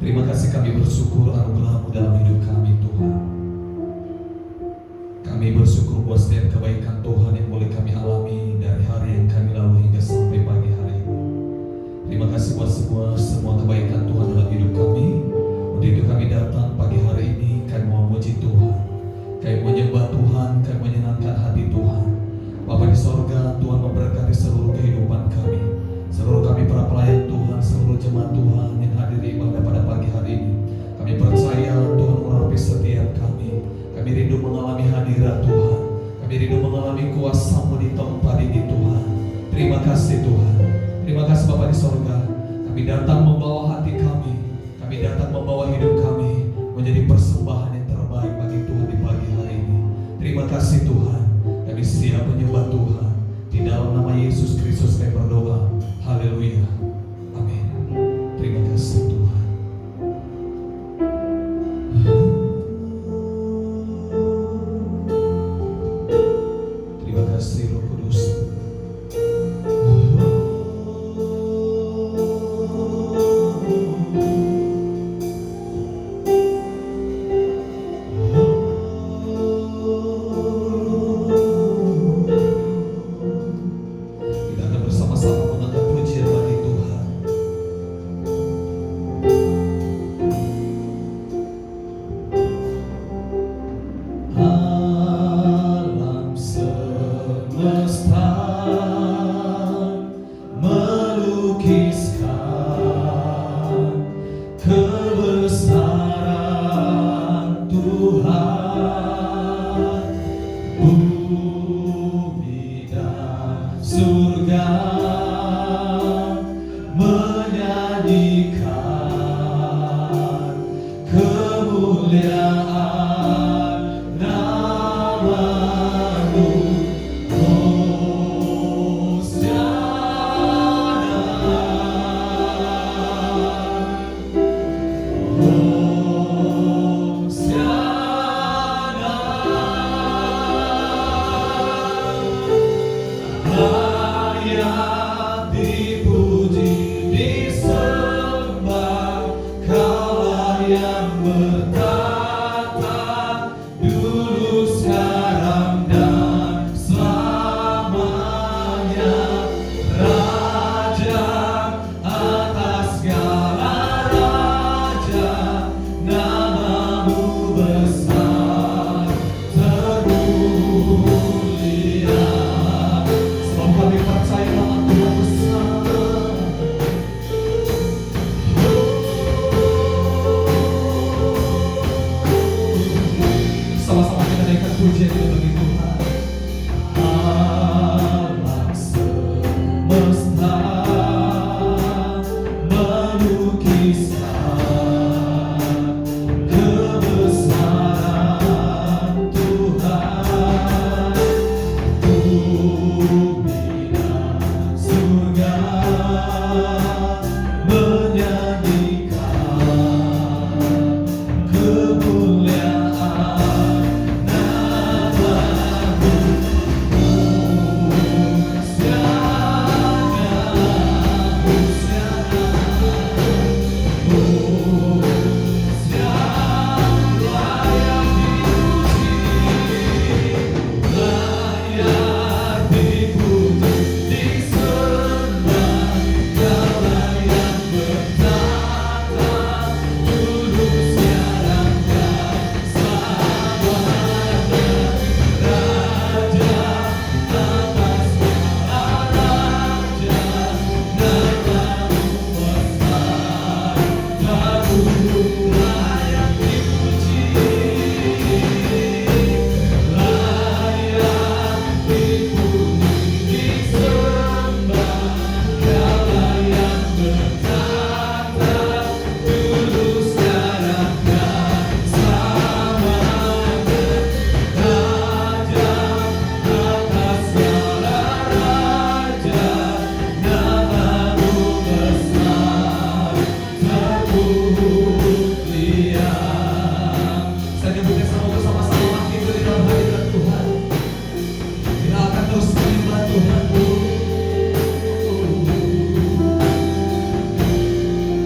Terima kasih, kami bersyukur anugerah-Mu dalam hidup kami Tuhan. Kami bersyukur buat setiap kebaikan Tuhan yang boleh kami alami dari hari yang kami lalui hingga sampai pagi hari ini. Terima kasih buat semua kebaikan Tuhan dalam hidup kami. Untuk itu kami datang pagi hari ini, kami mau memuji Tuhan, kami menyembah Tuhan, kami menyenangkan hati Tuhan. Bapa di sorga, Tuhan memberkati seluruh kehidupan kami, seluruh kami para pelayan Tuhan, seluruh jemaat Tuhan yang hadir di ibadah pada pagi hari ini. Kami percaya Tuhan mengurapi setiap kami. Kami rindu mengalami hadirat Tuhan, kami rindu mengalami kuasa-Mu di tempat ini Tuhan. Terima kasih Tuhan, terima kasih Bapa di sorga. Kami datang membawa hati kami datang membawa hidup kami menjadi persembahan yang terbaik bagi Tuhan di pagi hari ini. Terima kasih Tuhan, kami siap menyembah Tuhan. Di dalam nama Yesus Kristus kami berdoa. Haleluya. Amin. Terima kasih Tuhan. Terima kasih Roh Kudus.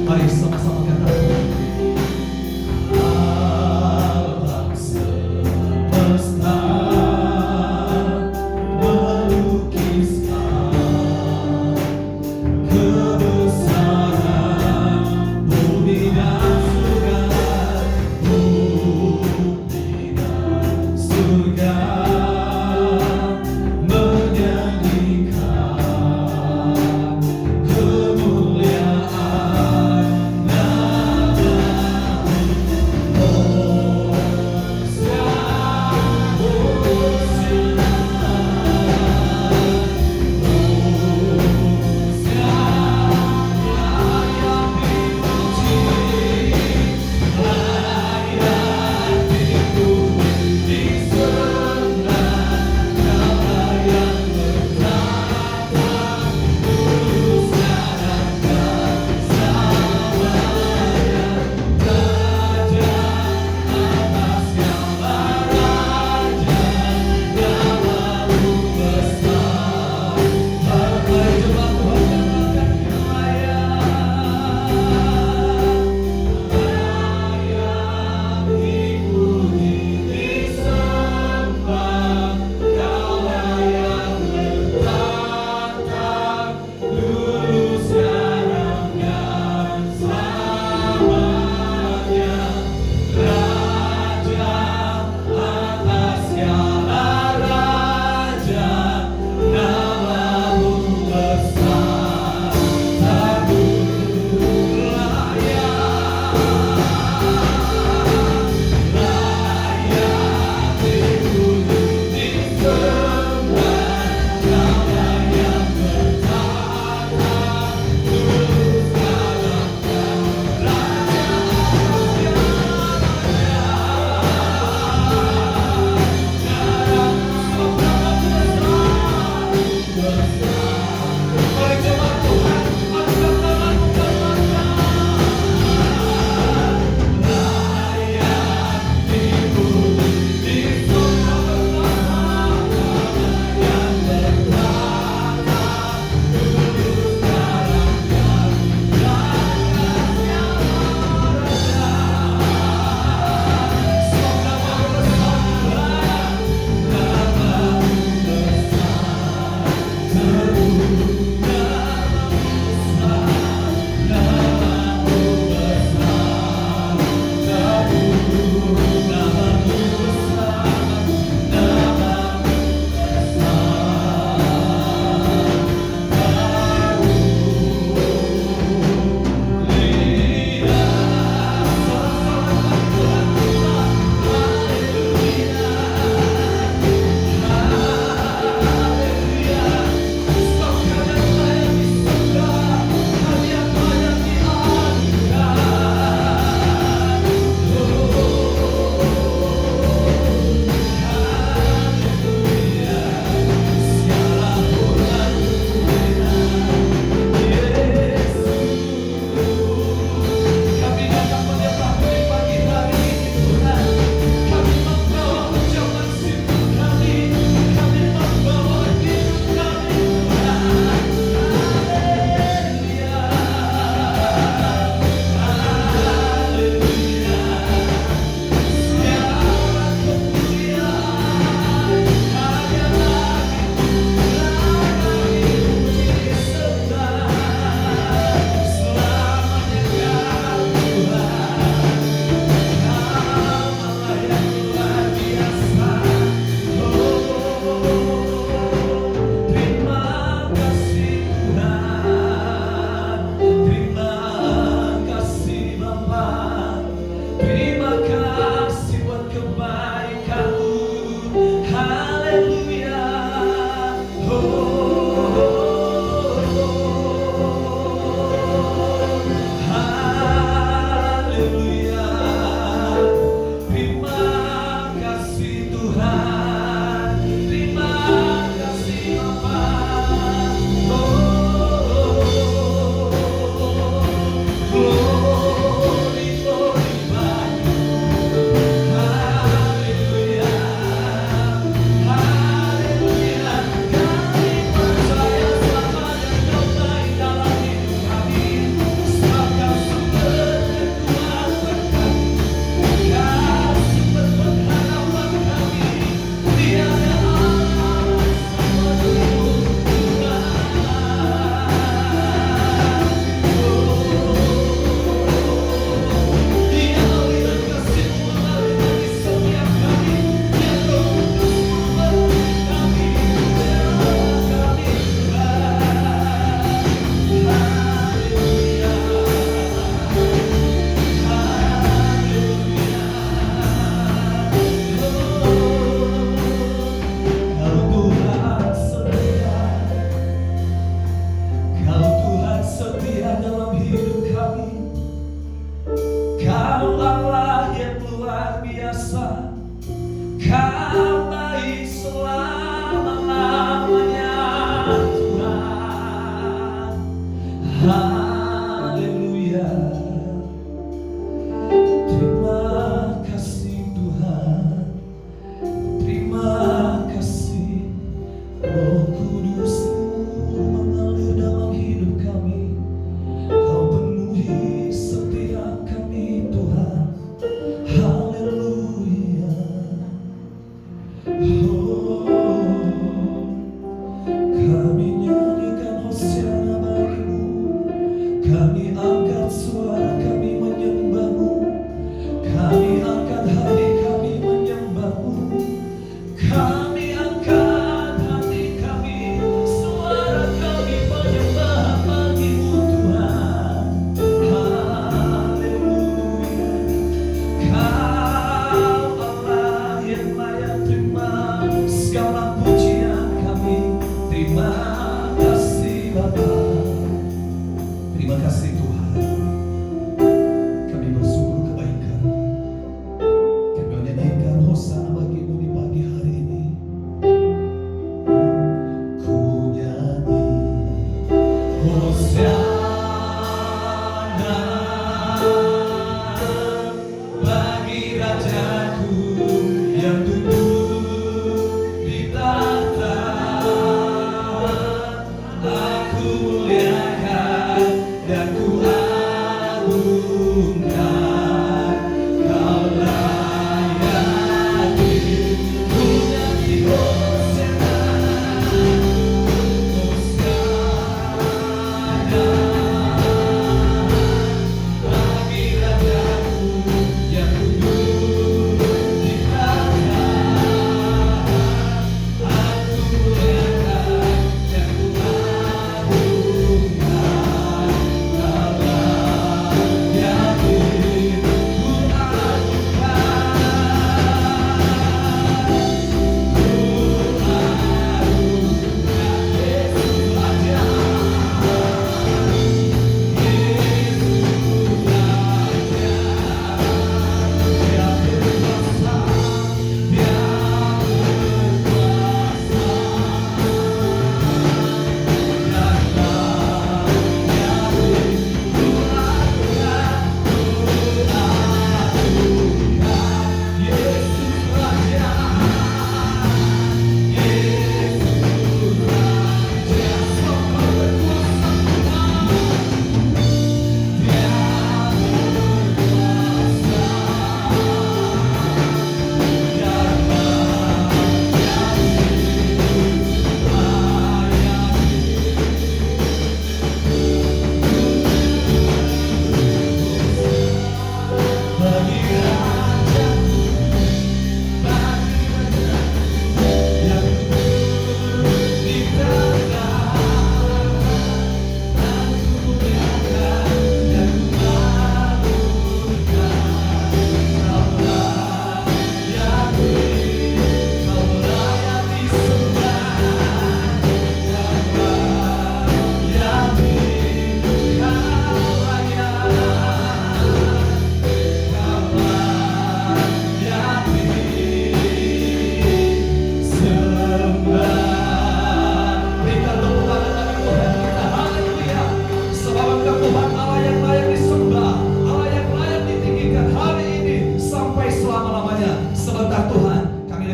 Mari sama-sama katakan,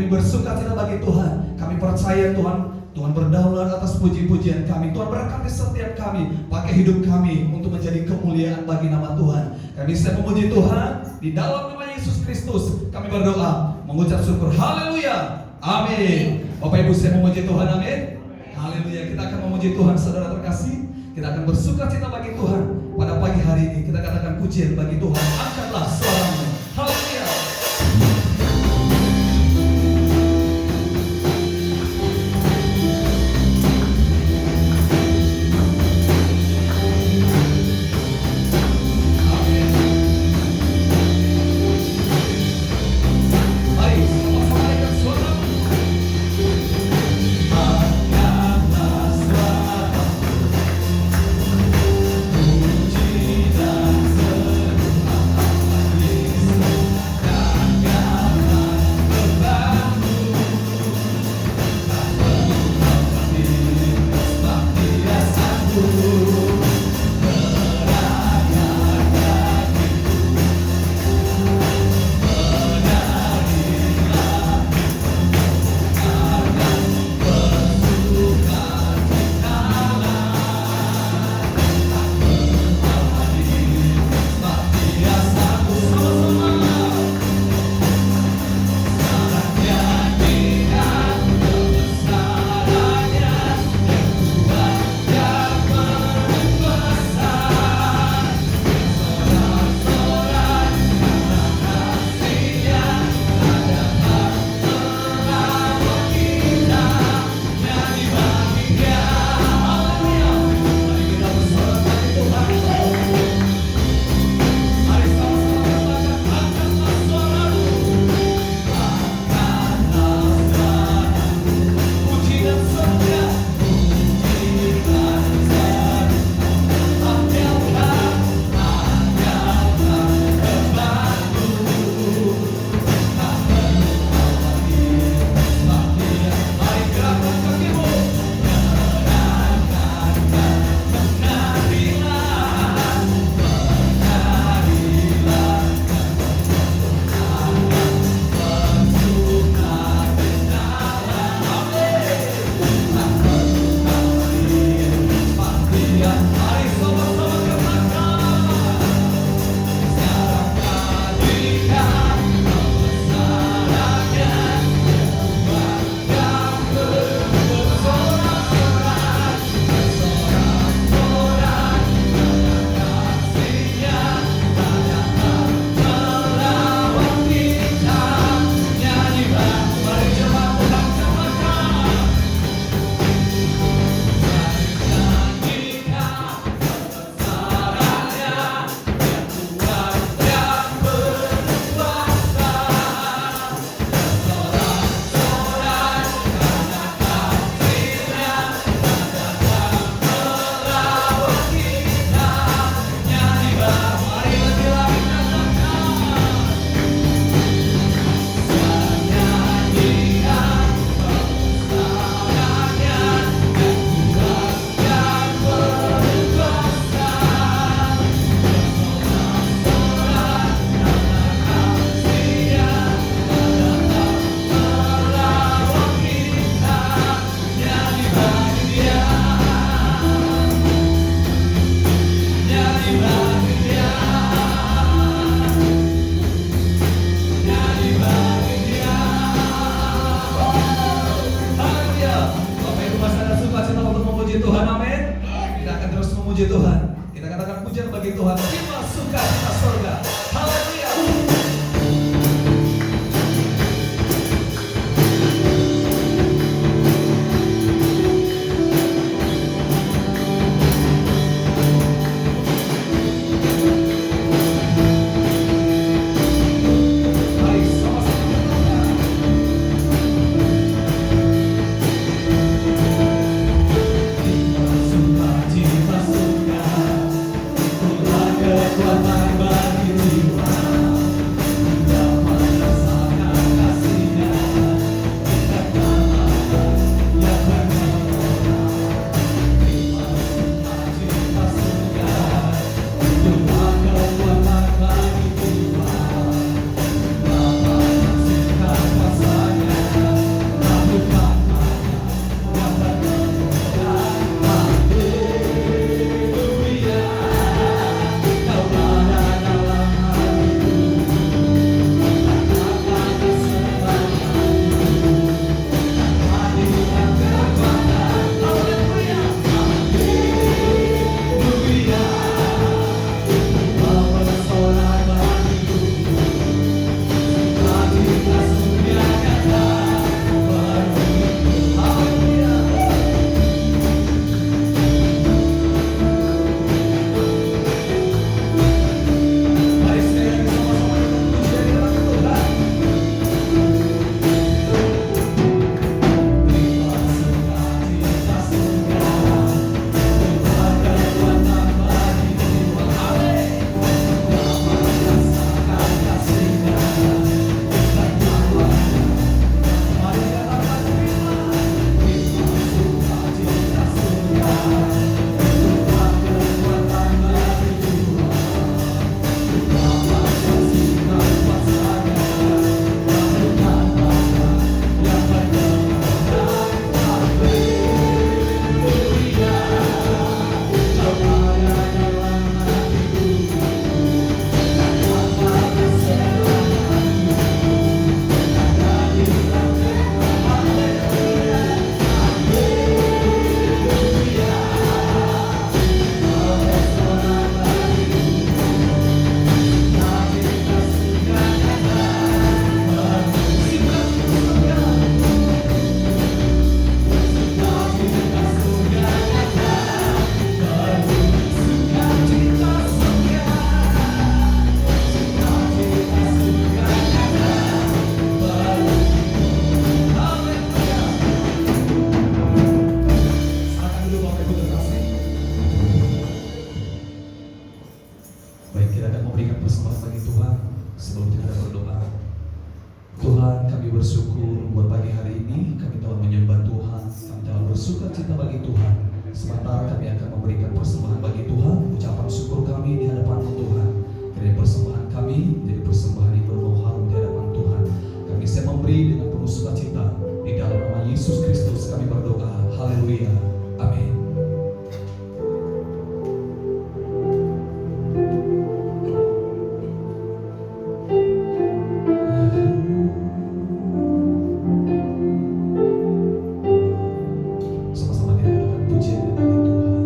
bersukacita bagi Tuhan. Kami percaya Tuhan berdaulat atas puji-pujian kami. Tuhan berkati setiap kami, pakai hidup kami untuk menjadi kemuliaan bagi nama Tuhan. Kami siap memuji Tuhan di dalam nama Yesus Kristus. Kami berdoa, mengucap syukur. Haleluya, amin. Bapak Ibu siap memuji Tuhan, amin. Haleluya. Kita akan memuji Tuhan, saudara terkasih. Kita akan bersukacita bagi Tuhan pada pagi hari ini. Kita katakan pujian bagi Tuhan. Angkatlah suaramu. Haleluya. sukacita surga. Haleluya. Mari sama-sama berdoa. Sukacita surga, itulah kekuatan bagi jiwa. Dapat rasakan kasih-Nya, kekalahan yang bergelora. Terima sukacita surga, itulah kekuatan bagi jiwa. Dapat rasakan kuasa-Nya, lakukan yang bergelora. Haleluya, Kau ada dalam hatiku, katakan kesenanganku, hadirkan kekuatan. Haleluya, haleluya, Kau bersorak bagiku, sukacita surga nyata bagiku. Haleluya. Mari sekali lagi sama-sama kita puji dan kita Tuhan. Terima sukacita surga, itulah kekuatan bagi jiwa. Dapat rasakan kasih-Nya, kekalahan. Mari katakan terima sukacita surga, itulah kekuatan bagi jiwa. Dapat saksikan kuasa-Nya, lakukan yang bergelora. Haleluya, Kau ada dalam hatiku, katakan kesenanganku, hadirkan kekuatan. Haleluya, haleluya, Kau bersorak bagiku, sukacita surga nyata bagiku. Sukacita surga nyata bagiku. Sukacita surga, sukacita surga nyata bagiku. Haleluya. Silakan dulu Bapak Ibu terkasih. Baik, kita akan memberikan persembahan bagi Tuhan sebelum kita berdoa. Tuhan, kami bersyukur buat pagi hari ini. Kami telah menyembah Tuhan, kami telah bersuka cita bagi Tuhan. Sebentar kami akan memberikan persembahan bagi Tuhan, ucapan syukur kami di hadapan-Mu Tuhan. Kiranya persembahan kami menjadi persembahan yang berbau harum di hadapan Tuhan. Kami siap memberi dengan penuh sukacita. Di dalam nama Yesus Kristus kami berdoa. Haleluya. Amin. Sama-sama kita katakan pujian dan bagi Tuhan.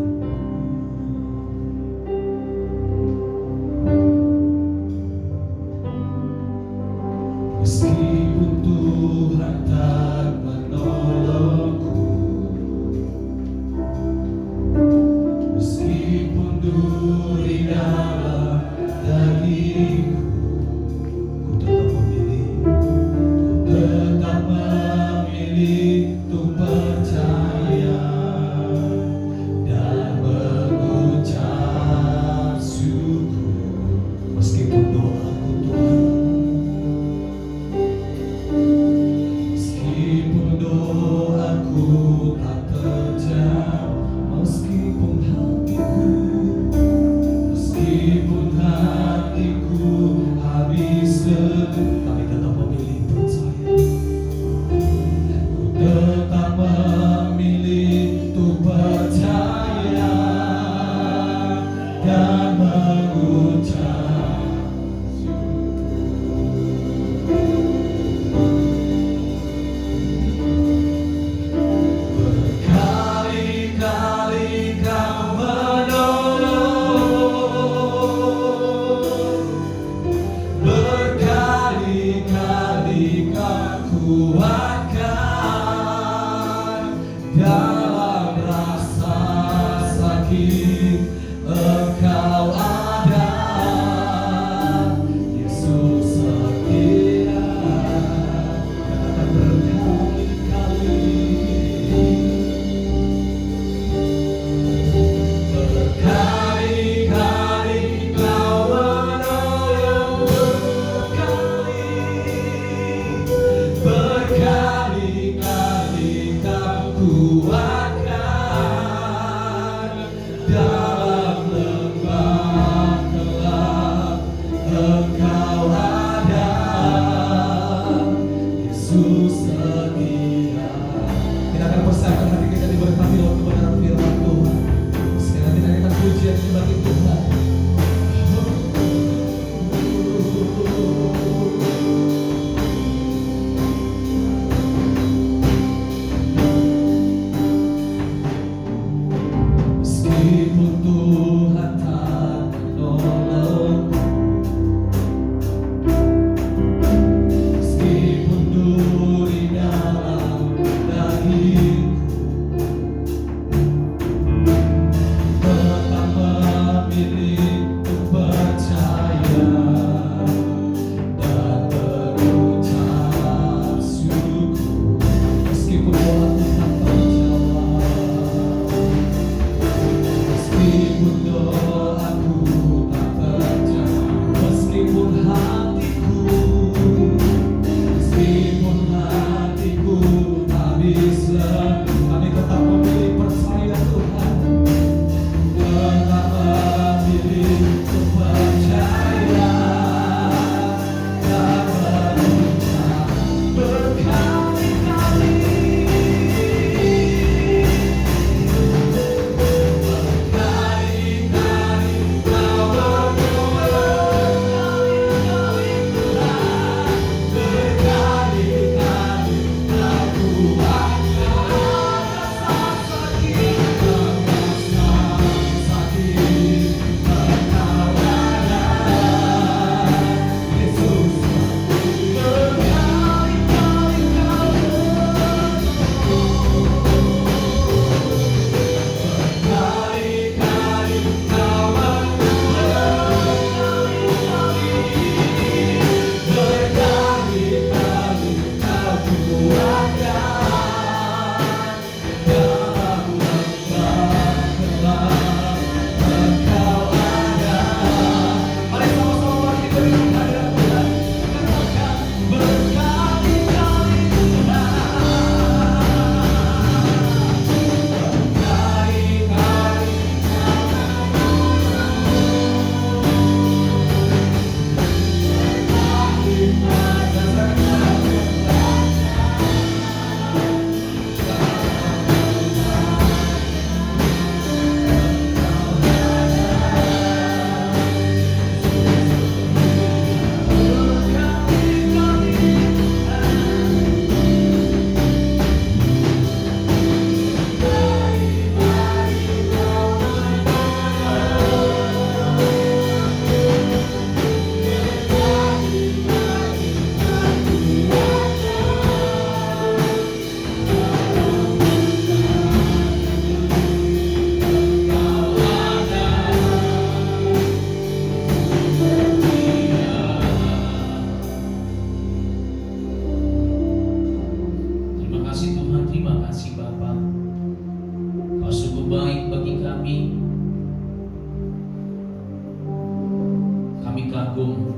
agung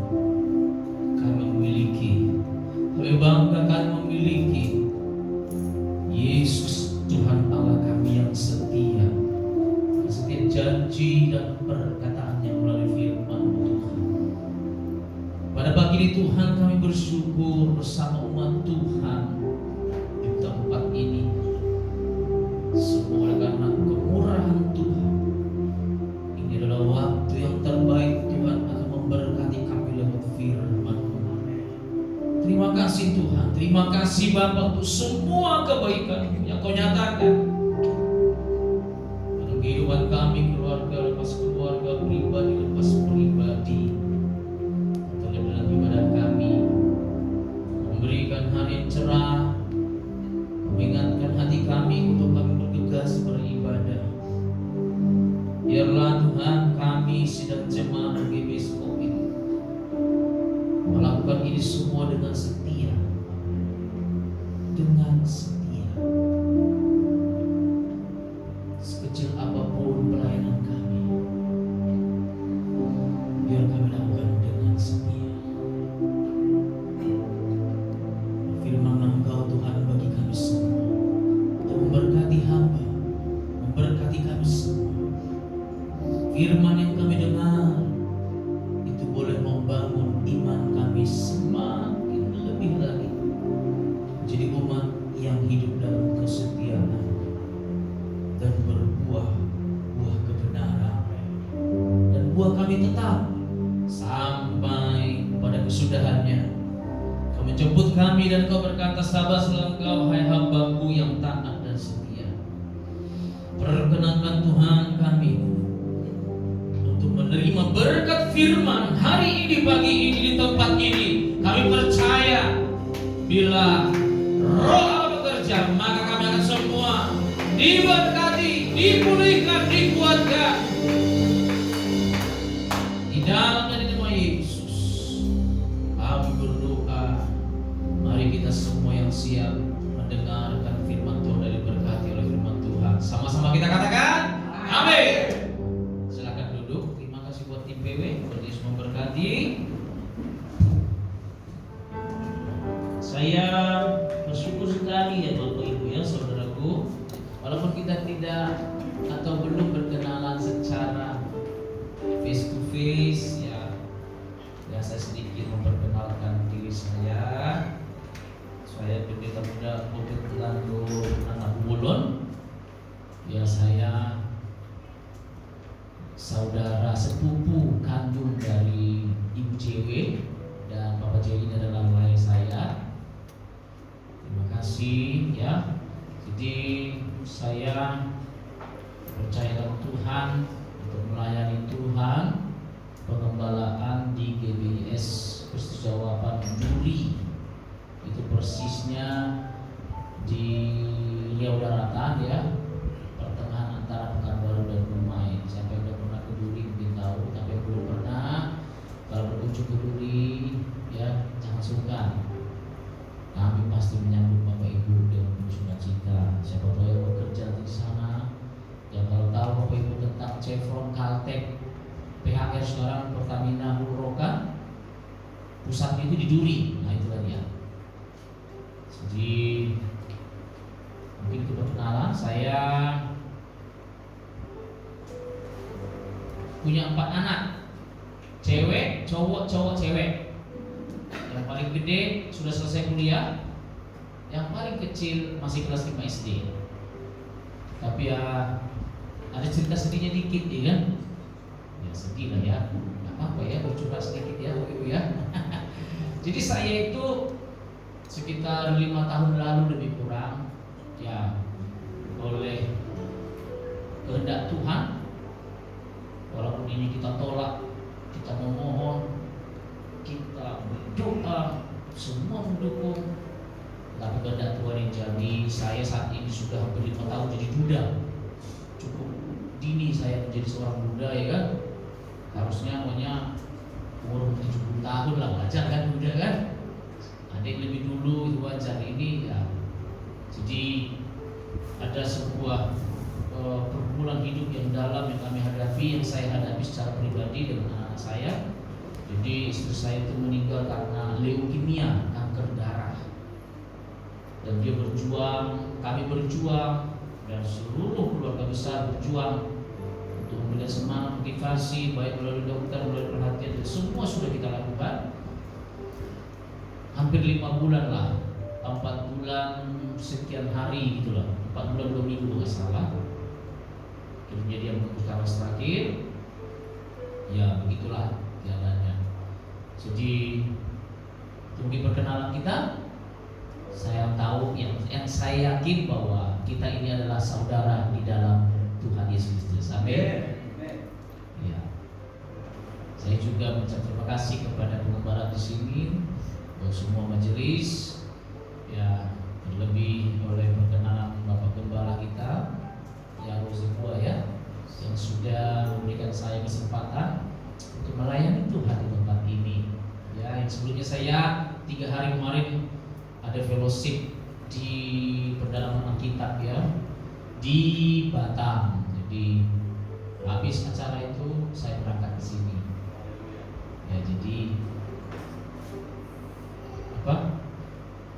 kami memiliki. Kami bangga kami memiliki Yesus Tuhan Allah kami yang setia. Setiap janji dan perkataannya melalui firman Tuhan. Pada pagi ini Tuhan kami bersyukur bersama umat Tuhan di tempat ini. Semua karena kemurahan Tuhan. Ini adalah waktu yang terbaik Tuhan akan memberkati kami lewat firman. Terima kasih Tuhan. Terima kasih Bapa untuk semua kebaikan yang Kau nyatakan dalam kehidupan kami, keluarga lepas keluarga, pribadi lepas pribadi, atau dalam ibadah kami, memberikan hari yang cerah, mengingatkan hati kami untuk kami bergegas beribadah. Biarlah Tuhan kami sidang jemaat GBS COVID melakukan ini semua dengan setia, dengan setia. Sekecil apapun pelayanan kami, biar kami lakukan dengan setia. Firman Engkau Tuhan bagi kami semua untuk memberkati hamba, memberkati kami semua. Firman yang kami dengar itu boleh membangun iman kami semakin lebih lagi menjadi umat yang hidup dalam kesetiaan dan berbuah kebenaran, dan buah kami tetap sampai pada kesudahannya. Kau menjemput kami dan Kau berkata, sabarlah Engkau hai hamba-Mu yang taat dan setia. Perkenankan Tuhan kami untuk menerima berkat firman hari ini, pagi ini, di tempat ini. Kami percaya bila Roh Allah bekerja, maka kami akan semua diberkati, dipulihkan, dikuatkan di dalam nama Yesus. Kami berdoa, mari kita semua yang siap mendengarkan firman Tuhan dan diberkati oleh firman Tuhan. Sama-sama kita katakan amin. Silakan duduk. Terima kasih buat tim PW, Tuhan Yesus memberkati. Saya bersyukur sekali ya Bapak Ibu ya saudaraku, walaupun kita tidak atau belum berkenalan secara face to face ya saya sedikit memperkenalkan diri saya. Saya pendeta muda Bukit Landur Anak Bulon. Ya, saya saudara sepupu kandung dari Ibu JW, dan Bapak JW ini adalah ayah saya. Terima kasih ya. Jadi saya percaya dalam Tuhan untuk melayani Tuhan, pengembalaan di GBIS Kristus Jawaban Duri. Itu persisnya di Riau Daratan ya, pertengahan antara Pekanbaru dan Dumai. Siapa yang udah pernah ke Duri mungkin tahu, tapi belum pernah, kalau berkunjung ke Duri ya jangan sungkan. Kami pasti menyambut Bapak Ibu dengan penuh sukacita. Siapa tahu yang bekerja di sana, yang kalau tahu Bapak Ibu tentang Chevron, Caltech, PHR sekarang Pertamina, Hulrokan, pusatnya itu di Duri. Nah itulah dia. Jadi mungkin itu perkenalan. Saya punya 4 anak, cewek, cowok, cewek. Yang paling gede sudah selesai kuliah, yang paling kecil masih kelas 5 SD. Tapi ya ada cerita sedihnya dikit ya kan? Ya sedih lah ya, nggak apa-apa ya, bercurhat sedikit ya Ibu ya. Jadi saya itu sekitar 5 tahun lalu lebih kurang ya, oleh kehendak Tuhan, walaupun ini kita tolak, kita memohon, kita berdoa, semua mendukung, tapi kehendak Tuhan yang jadi. Saya saat ini sudah hampir 5 tahun jadi duda. Cukup dini saya menjadi seorang duda ya kan. Harusnya maunya umur 70 tahun lah, wajar kan duda kan. Ada yang lebih dulu itu wajar, ini ya. Jadi ada sebuah pergumulan hidup yang dalam yang kami hadapi, yang saya hadapi secara pribadi dengan anak saya. Jadi istri saya itu meninggal karena leukemia, kanker darah. Dan dia berjuang, kami berjuang, dan seluruh keluarga besar berjuang untuk memberikan semangat, motivasi, baik melalui dokter, melalui perhatian, dan semua sudah kita lakukan. Hampir 5 bulan lah, 4 bulan sekian hari gitu lah, 4 bulan 2 minggu nggak salah. Kemudian dia menembus nafas terakhir. Ya begitulah jalannya. Jadi mungkin perkenalan kita. Saya tahu yang saya yakin bahwa kita ini adalah saudara di dalam Tuhan Yesus Kristus. Amin. Ya. Saya juga mengucap terima kasih kepada pengembala di sini, semua majelis, ya terlebih oleh perkenalan Bapak Gembala kita, ya Rosebuah ya, yang sudah memberikan saya kesempatan untuk melayani Tuhan di tempat ini. Ya, yang sebelumnya saya 3 hari kemarin ada fellowship di pendalaman Alkitab ya di Batam. Jadi habis acara itu saya berangkat ke sini. Ya, jadi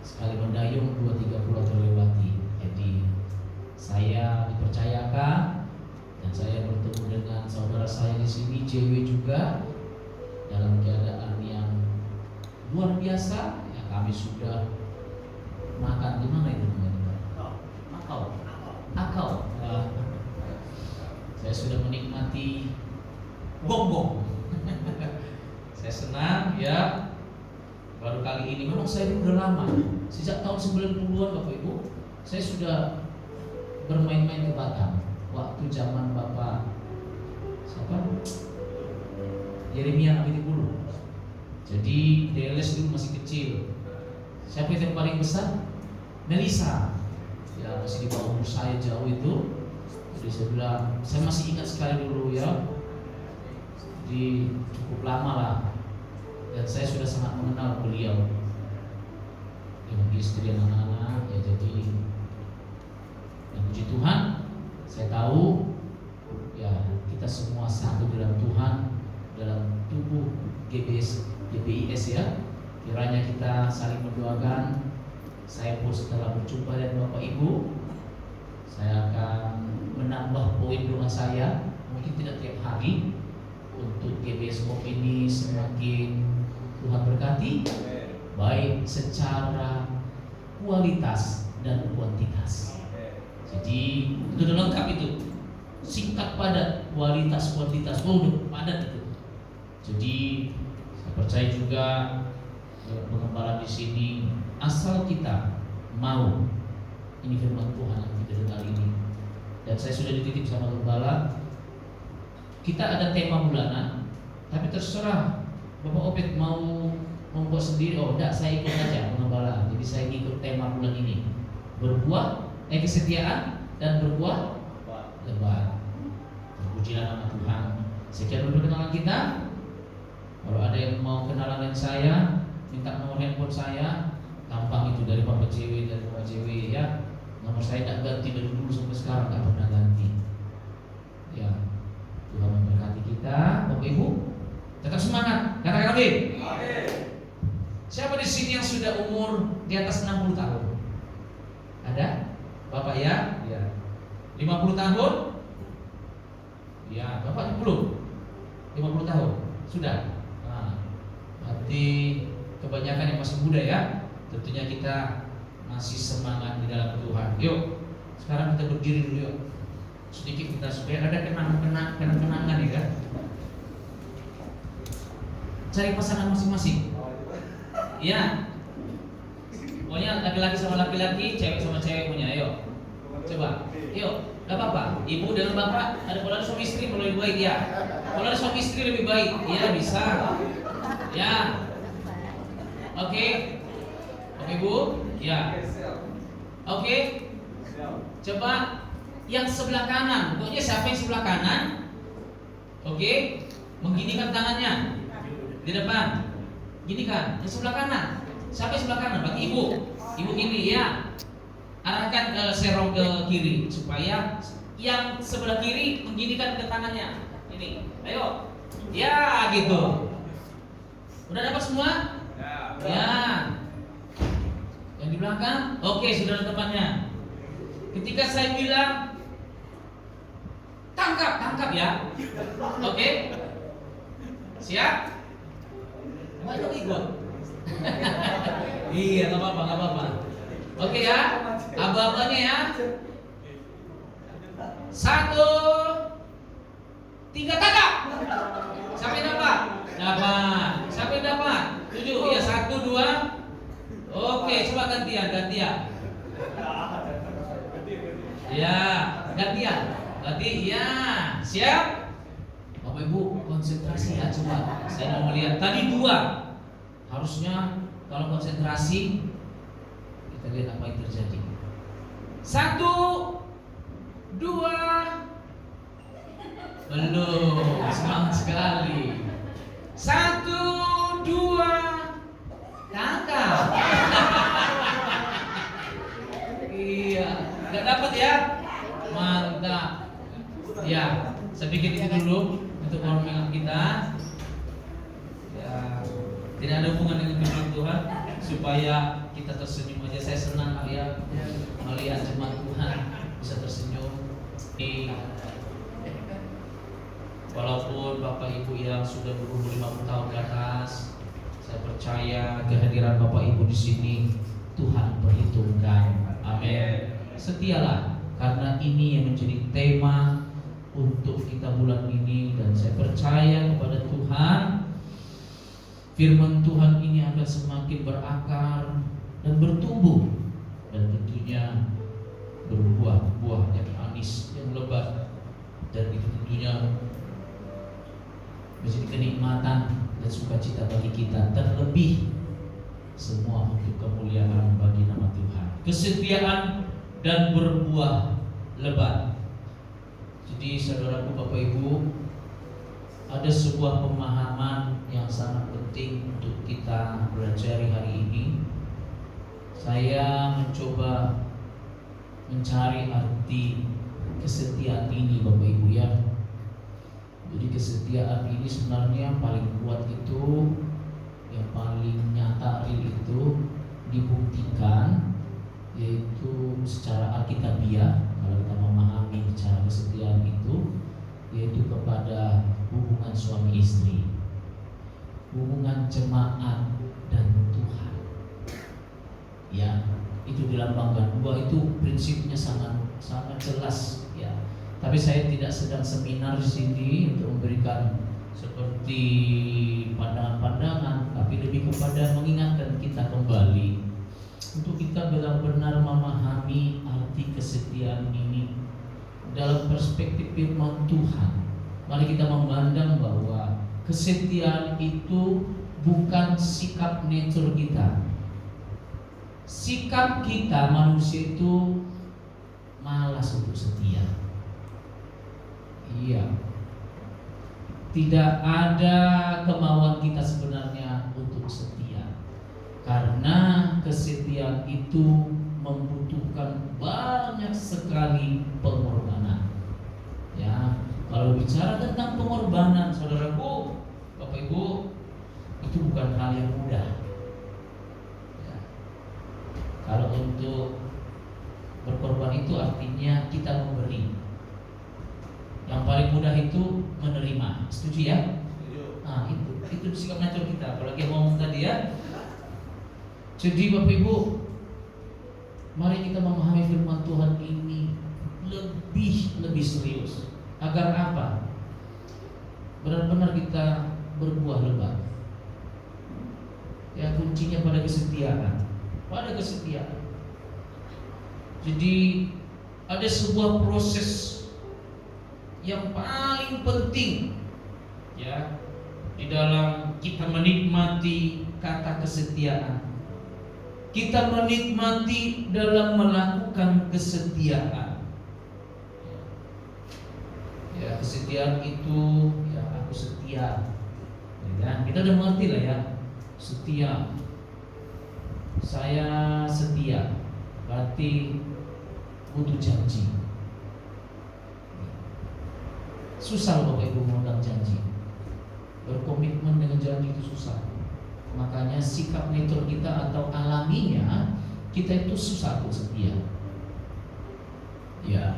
sekali mendayung 2-3 pulau terlewati. Jadi saya dipercayakan dan saya bertemu dengan saudara saya di sini, JW juga, dalam keadaan yang luar biasa. Ya, kami sudah makan di mana itu teman-teman? Akau. Saya sudah menikmati bongbong. Saya senang ya. Baru kali ini, memang saya udah lama. Sejak tahun 90-an Bapak Ibu, saya sudah bermain-main ke Batam. Waktu zaman Bapak siapa? Yeremia Abidipulu. Jadi DLS dulu masih kecil. Siapa yang paling besar? Melisa. Ya, masih di bawah umur saya jauh itu. Jadi saya bilang, saya masih ingat sekali dulu ya. Jadi cukup lama lah. Dan saya sudah sangat mengenal beliau dengan istri dan anak-anak. Ya, jadi dan puji Tuhan, saya tahu ya kita semua satu dalam Tuhan, dalam tubuh GBIS ya. Kiranya kita saling mendoakan. Saya pun setelah berjumpa dengan Bapak Ibu, saya akan menambah poin doa saya, mungkin tidak tiap hari, untuk GBS Pop ini semakin Tuhan berkati, baik secara kualitas dan kuantitas. Jadi itu udah lengkap itu, singkat padat, kualitas kuantitas, udah padat itu. Jadi saya percaya juga pengembalaan di sini, asal kita mau, ini firman Tuhan yang kita dengar ini. Dan saya sudah dititip sama gembala, kita ada tema bulanan, tapi terserah Bapak Obed mau membuat sendiri. Oh enggak, saya ikut aja pengembalaan. Jadi saya ikut tema bulan ini, berbuah kesetiaan dan berbuah lebat. Terpujilah nama Tuhan. Sekian dulu perkenalan kita. Kalau ada yang mau kenalan dengan saya, minta nomor handphone saya, gampang itu, dari Bapak JW, dari Bapak JW ya. Nomor saya tidak ganti dari dulu sampai sekarang, tidak pernah ganti. Ya, Tuhan memberkati kita, Bapak Ibu. Tetap semangat, katakan amin. Siapa di sini yang sudah umur di atas 60 tahun? Ada? Bapak ya? Ya. 50 tahun? Ya, Bapak belum. 50 tahun. Sudah. Nah, berarti kebanyakan yang masih muda ya. Tentunya kita masih semangat di dalam Tuhan. Yuk, sekarang kita berdiri dulu yuk. Sedikit kita supaya ada kenang-kenangan ya kan. Cari pasangan masing-masing. Iya. Pokoknya laki-laki sama laki-laki, cewek sama cewek punya. Ayo. Coba. Yuk. Gak apa-apa. Ibu dengan bapak ada, kalau ada suami istri lebih baik ya. Kalau ada suami istri lebih baik, iya bisa. Ya. Oke. Oke Bu. Ya. Oke. Coba yang sebelah kanan. Pokoknya siapa yang sebelah kanan? Oke. Mengginikan tangannya di depan. Gini kan, yang sebelah kanan. Siapa yang sebelah kanan? Berarti ibu. Ibu gini ya. Arahkan ke serong ke kiri supaya yang sebelah kiri mengginikan ke tangannya. Ini. Ayo. Ya, gitu. Udah dapat semua? Ya. Yang di belakang? Oke, sudah ada tempatnya. Ketika saya bilang tangkap ya. Oke? Siap? Mau ikut? Iya, nggak apa-apa. Oke ya, aba-abanya ya. 1, 3, tangkap. Sampai dapat. Sampai dapat. 7 ya, 1, 2. Oke, coba gantian. Ya, gantian. Ganti ya. Siap? Bapak Ibu konsentrasi ya, coba. Saya mau melihat tadi 2. Harusnya kalau konsentrasi kita lihat apa yang terjadi. 1, 2. Belum, semangat sekali. 1, 2. Tangkap. Iya, nggak dapat ya? Mantap. Ya, saya pikir itu dulu untuk orang kita. Ya, tidak ada hubungan dengan firman Tuhan, supaya kita tersenyum aja. Saya senang ya melihat jemaat Tuhan bisa tersenyum. Walaupun Bapak Ibu yang sudah berumur 50 tahun ke atas, saya percaya kehadiran Bapak Ibu di sini Tuhan perhitungkan. Amin. Setialah, karena ini yang menjadi tema untuk kita bulan ini, dan saya percaya kepada Tuhan, firman Tuhan ini akan semakin berakar dan bertumbuh, dan tentunya berbuah-buah yang manis, yang lebat, dan itu tentunya menjadi kenikmatan dan sukacita bagi kita, terlebih semua untuk kemuliaan bagi nama Tuhan. Kesetiaan dan berbuah lebat. Jadi saudaraku, Bapak Ibu, ada sebuah pemahaman yang sangat penting untuk kita pelajari hari ini. Saya mencoba mencari arti kesetiaan ini, Bapak Ibu ya. Jadi kesetiaan ini sebenarnya paling kuat itu, yang paling nyata real itu dibuktikan, yaitu secara alkitabiah. Kalau kita memahami cara kesetiaan itu, yaitu kepada hubungan suami istri, hubungan jemaat dan Tuhan. Ya, itu dilambangkan. Dua itu prinsipnya sangat jelas ya. Tapi saya tidak sedang seminar di sini untuk memberikan seperti pandangan-pandangan, tapi lebih kepada mengingatkan kita kembali untuk kita benar-benar memahami arti kesetiaan ini dalam perspektif firman Tuhan. Mari kita memandang bahwa kesetiaan itu bukan sikap nature kita. Sikap kita manusia itu malas untuk setia. Iya. Tidak ada kemauan kita sebenarnya untuk setia. Karena kesetiaan itu membutuhkan banyak sekali pengorbanan. Ya, kalau bicara tentang pengorbanan, saudaraku, Bapak Ibu, itu bukan hal yang mudah. Ya. Kalau untuk berkorban itu artinya kita memberi. Yang paling mudah itu menerima. Setuju ya? Nah, itu sikap nature kita. Apalagi ngomong tadi ya. Jadi Bapak Ibu, mari kita memahami firman Tuhan ini lebih serius. Agar apa? Benar-benar kita berbuah lebat. Ya, kuncinya pada kesetiaan. Pada kesetiaan. Jadi ada sebuah proses yang paling penting ya di dalam kita menikmati kata kesetiaan. Kita menikmati dalam melakukan kesetiaan. Ya, kesetiaan itu ya aku setia. Ya, kita udah mengerti lah ya. Setia. Saya setia. Berarti butuh janji. Susah Bapak Ibu memegang janji. Berkomitmen dengan janji itu susah. namanya sikap nature kita atau alaminya kita itu susah untuk setia. Ya,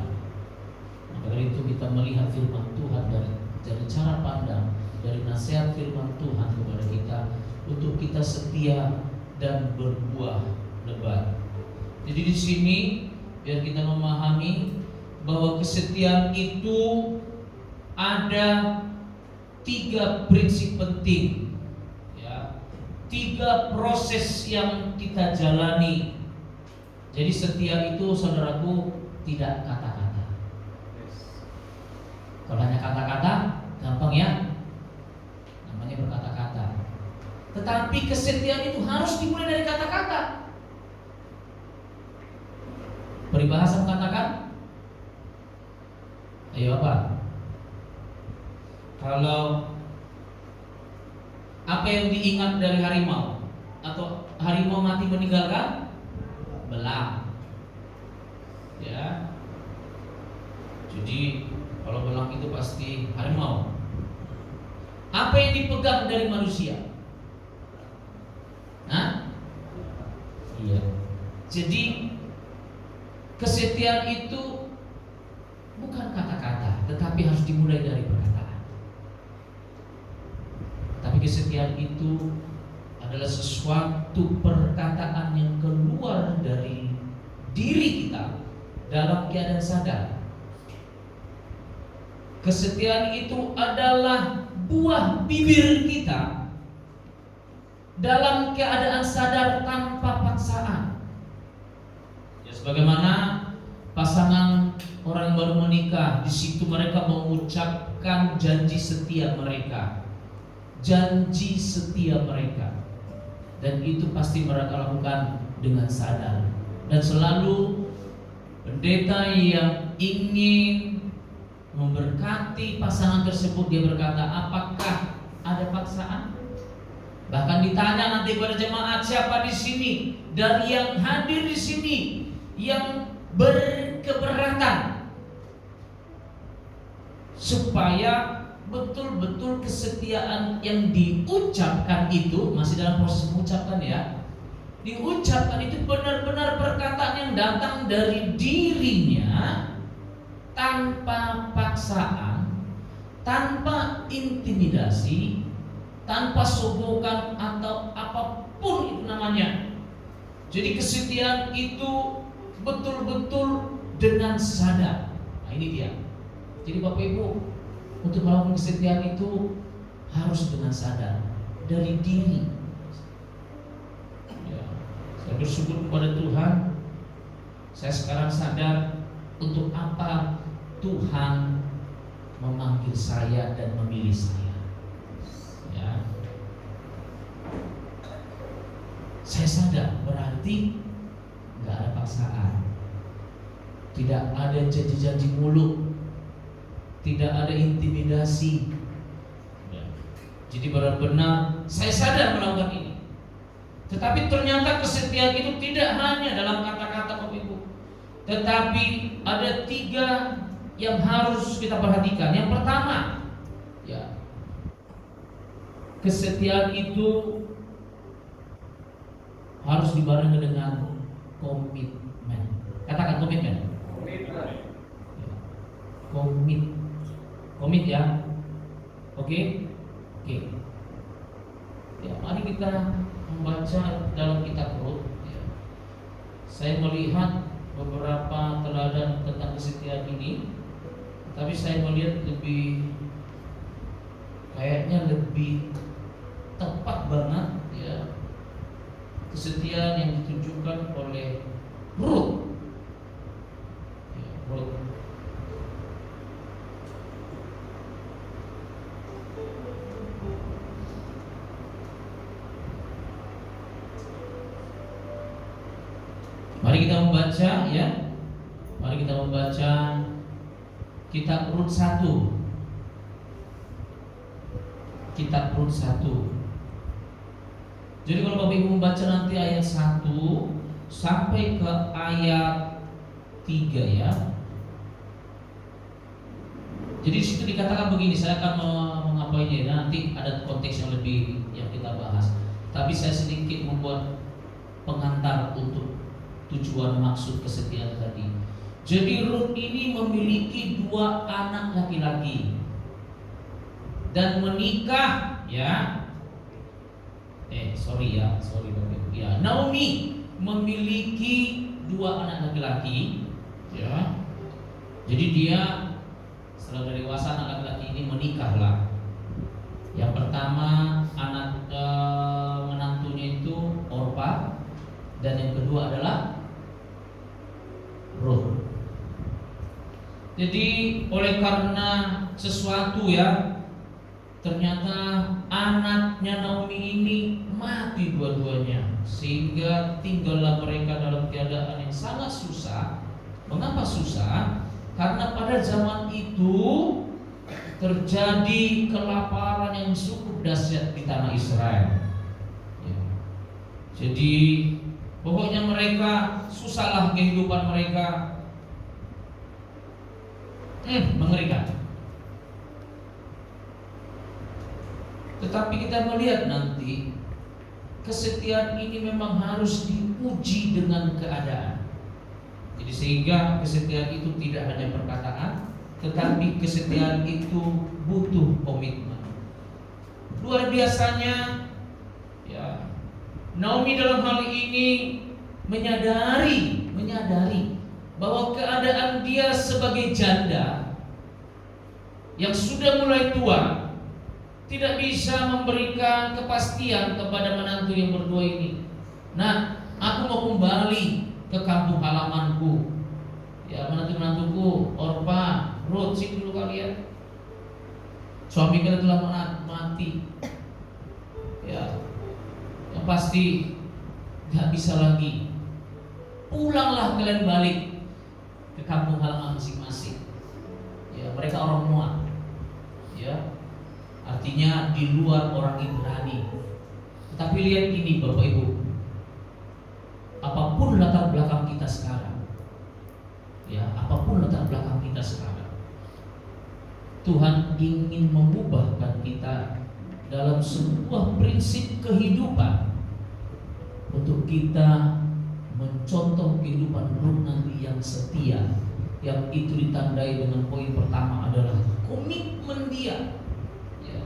maka dari itu kita melihat firman Tuhan dari cara pandang, dari nasihat firman Tuhan kepada kita untuk kita setia dan berbuah lebat. Jadi di sini biar kita memahami bahwa kesetiaan itu ada 3 prinsip penting, ya, 3 proses yang kita jalani. Jadi setia itu, saudaraku, tidak kata-kata. Kalau hanya kata-kata, gampang ya, namanya berkata-kata. Tetapi kesetiaan itu harus dimulai dari kata-kata. Peribahasa mengatakan, ayo apa? Kalau apa yang diingat dari harimau, atau harimau mati meninggalkan belang, ya. Jadi kalau belang itu pasti harimau. Apa yang dipegang dari manusia? Hah? Iya. Jadi kesetiaan itu bukan kata-kata, tetapi harus dimulai dari perkataan. Tapi kesetiaan itu adalah sesuatu perkataan yang keluar dari diri kita dalam keadaan sadar. Kesetiaan itu adalah buah bibir kita dalam keadaan sadar tanpa paksaan. Ya, sebagaimana pasangan orang yang baru menikah, di situ mereka mengucapkan janji setia mereka. Janji setia mereka, dan itu pasti mereka lakukan dengan sadar. Dan selalu pendeta yang ingin memberkati pasangan tersebut, dia berkata, apakah ada paksaan? Bahkan ditanya nanti pada jemaat, siapa di sini dari yang hadir di sini yang berkeberatan, supaya betul-betul kesetiaan yang diucapkan itu, masih dalam proses mengucapkan ya, diucapkan itu benar-benar perkataan yang datang dari dirinya, tanpa paksaan, tanpa intimidasi, tanpa sogokan atau apapun itu namanya. Jadi kesetiaan itu betul-betul dengan sadar. Nah ini dia. Jadi Bapak Ibu, untuk melakukan kesetiaan itu harus dengan sadar dari diri. Ya, saya bersyukur kepada Tuhan, saya sekarang sadar untuk apa Tuhan memanggil saya dan memilih saya. Ya, saya sadar berarti nggak ada paksaan, tidak ada janji-janji mulut, tidak ada intimidasi. Ya. Jadi benar-benar saya sadar melakukan ini. Tetapi ternyata kesetiaan itu tidak hanya dalam kata-kata Bapak Ibu, tetapi ada 3 yang harus kita perhatikan. Yang pertama, ya, kesetiaan itu harus dibarengi dengan komitmen. Katakan komitmen. Komit ya. Oke. Ya, mari kita membaca dalam kitab Rut ya. Saya melihat beberapa teladan tentang kesetiaan ini, tapi saya melihat kayaknya lebih tepat banget ya, kesetiaan yang ditunjukkan oleh Rut. Ya, Rut. Mari kita membaca ya. Mari kita membaca kitab Rut 1. Kitab Rut 1. Jadi kalau Bapak Ibu membaca nanti ayat 1 sampai ke ayat 3 ya. Jadi di situ dikatakan begini, saya akan mengapainya, nanti ada konteks yang lebih yang kita bahas. Tapi Tapi saya sedikit membuat pengantar untuk tujuan maksud kesetiaan tadi. Jadi Ruth ini memiliki 2 anak laki-laki dan menikah ya. Sorry Bapak Ibu. Ya, Naomi memiliki 2 anak laki-laki ya. Jadi dia setelah dewasa anak laki-laki ini menikahlah. Yang pertama anak menantunya itu Orpa, dan yang kedua adalah Ruth. Jadi oleh karena sesuatu ya, ternyata anaknya Naomi ini mati dua-duanya, sehingga tinggallah mereka dalam keadaan yang sangat susah. Mengapa susah? Karena pada zaman itu terjadi kelaparan yang cukup dahsyat di tanah Israel ya. Jadi pokoknya mereka susahlah kehidupan mereka, mengerikan. Tetapi kita melihat nanti kesetiaan ini memang harus diuji dengan keadaan. Jadi sehingga kesetiaan itu tidak hanya perkataan, tetapi kesetiaan itu butuh komitmen. Luar biasanya ya, Naomi dalam hal ini menyadari bahwa keadaan dia sebagai janda yang sudah mulai tua tidak bisa memberikan kepastian kepada menantu yang berdua ini. Nah, aku mau kembali ke kampung halamanku. Ya, menantu-menantuku Orpa, Ruth, sini dulu kalian. Suami kita telah mati. Ya, yang pasti gak bisa lagi. Pulanglah kalian balik ke kampung halaman masing-masing. Ya, mereka orang Moab. Ya, artinya di luar orang Ibrani. Tapi lihat ini Bapak Ibu, apapun latar belakang kita sekarang, ya, apapun latar belakang kita sekarang, Tuhan ingin mengubahkan kita dalam sebuah prinsip kehidupan untuk kita mencontoh kehidupan Ruth nanti yang setia, yang itu ditandai dengan poin pertama adalah komitmen dia. Ya.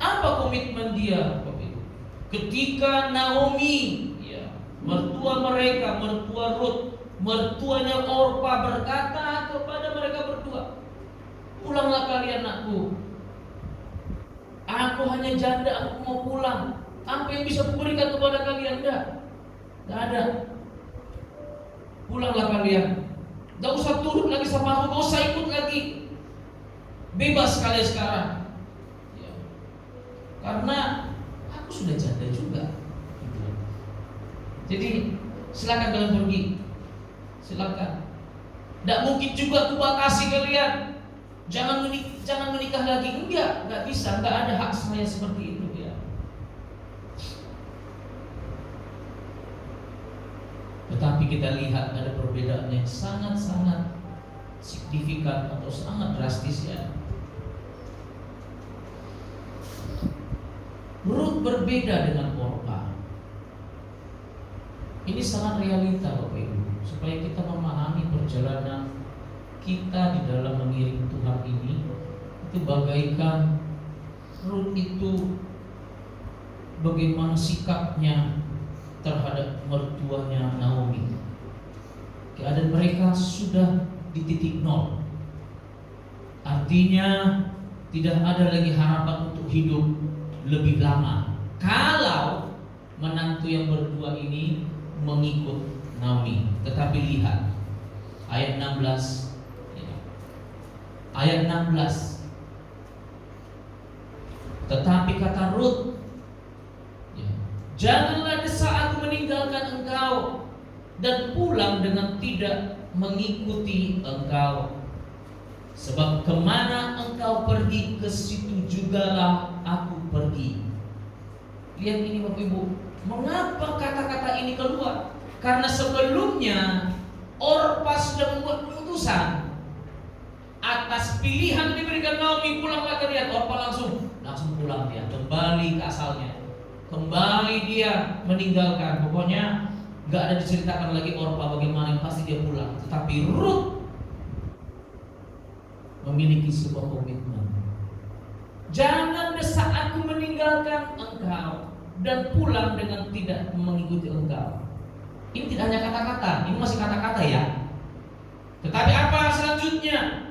Apa komitmen dia, Bapak Ibu? Ketika Naomi, ya, mertua mereka, mertua Ruth, mertuanya Orpa berkata kepada mereka berdua, pulanglah kalian anakku. Aku hanya janda, aku mau pulang. Apa yang bisa kuberikan kepada kalian? Tidak ada. Pulanglah kalian. Tidak usah turun lagi sama aku, tidak usah ikut lagi. Bebas kalian sekarang. Ya. Karena aku sudah janda juga. Jadi silakan kalian pergi. Silakan. Tidak mungkin juga aku batasi kalian. Jangan menikah lagi. Enggak bisa. Enggak ada hak saya seperti itu ya. Tetapi kita lihat ada perbedaan yang sangat-sangat signifikan atau sangat drastis ya. Ruth berbeda dengan Orpa. Ini sangat realita Bapak Ibu, supaya kita memahami perjalanan kita di dalam mengiring Tuhan ini. Itu bagaikan Ruth itu bagaimana sikapnya terhadap mertuanya Naomi. Keadaan mereka sudah di titik nol. Artinya tidak ada lagi harapan untuk hidup lebih lama kalau menantu yang berdua ini mengikut Naomi. Tetapi lihat ayat 16 ya. Ayat 16. Tetapi kata Ruth, ya, janganlah desa aku meninggalkan engkau dan pulang dengan tidak mengikuti engkau. Sebab kemana engkau pergi, ke situ jugalah aku pergi. Lihat ini Bapak Ibu, mengapa kata-kata ini keluar? Karena sebelumnya Orpa sudah membuat keputusan atas pilihan diberikan Naomi, pulanglah kalian. Orpa langsung pulang dia, kembali ke asalnya, kembali dia meninggalkan. Pokoknya nggak ada diceritakan lagi Orpa bagaimana, yang pasti dia pulang. Tetapi Ruth memiliki sebuah komitmen. Jangan saat aku meninggalkan engkau dan pulang dengan tidak mengikuti engkau. Ini tidak hanya kata-kata, ini masih kata-kata ya. Tetapi apa selanjutnya?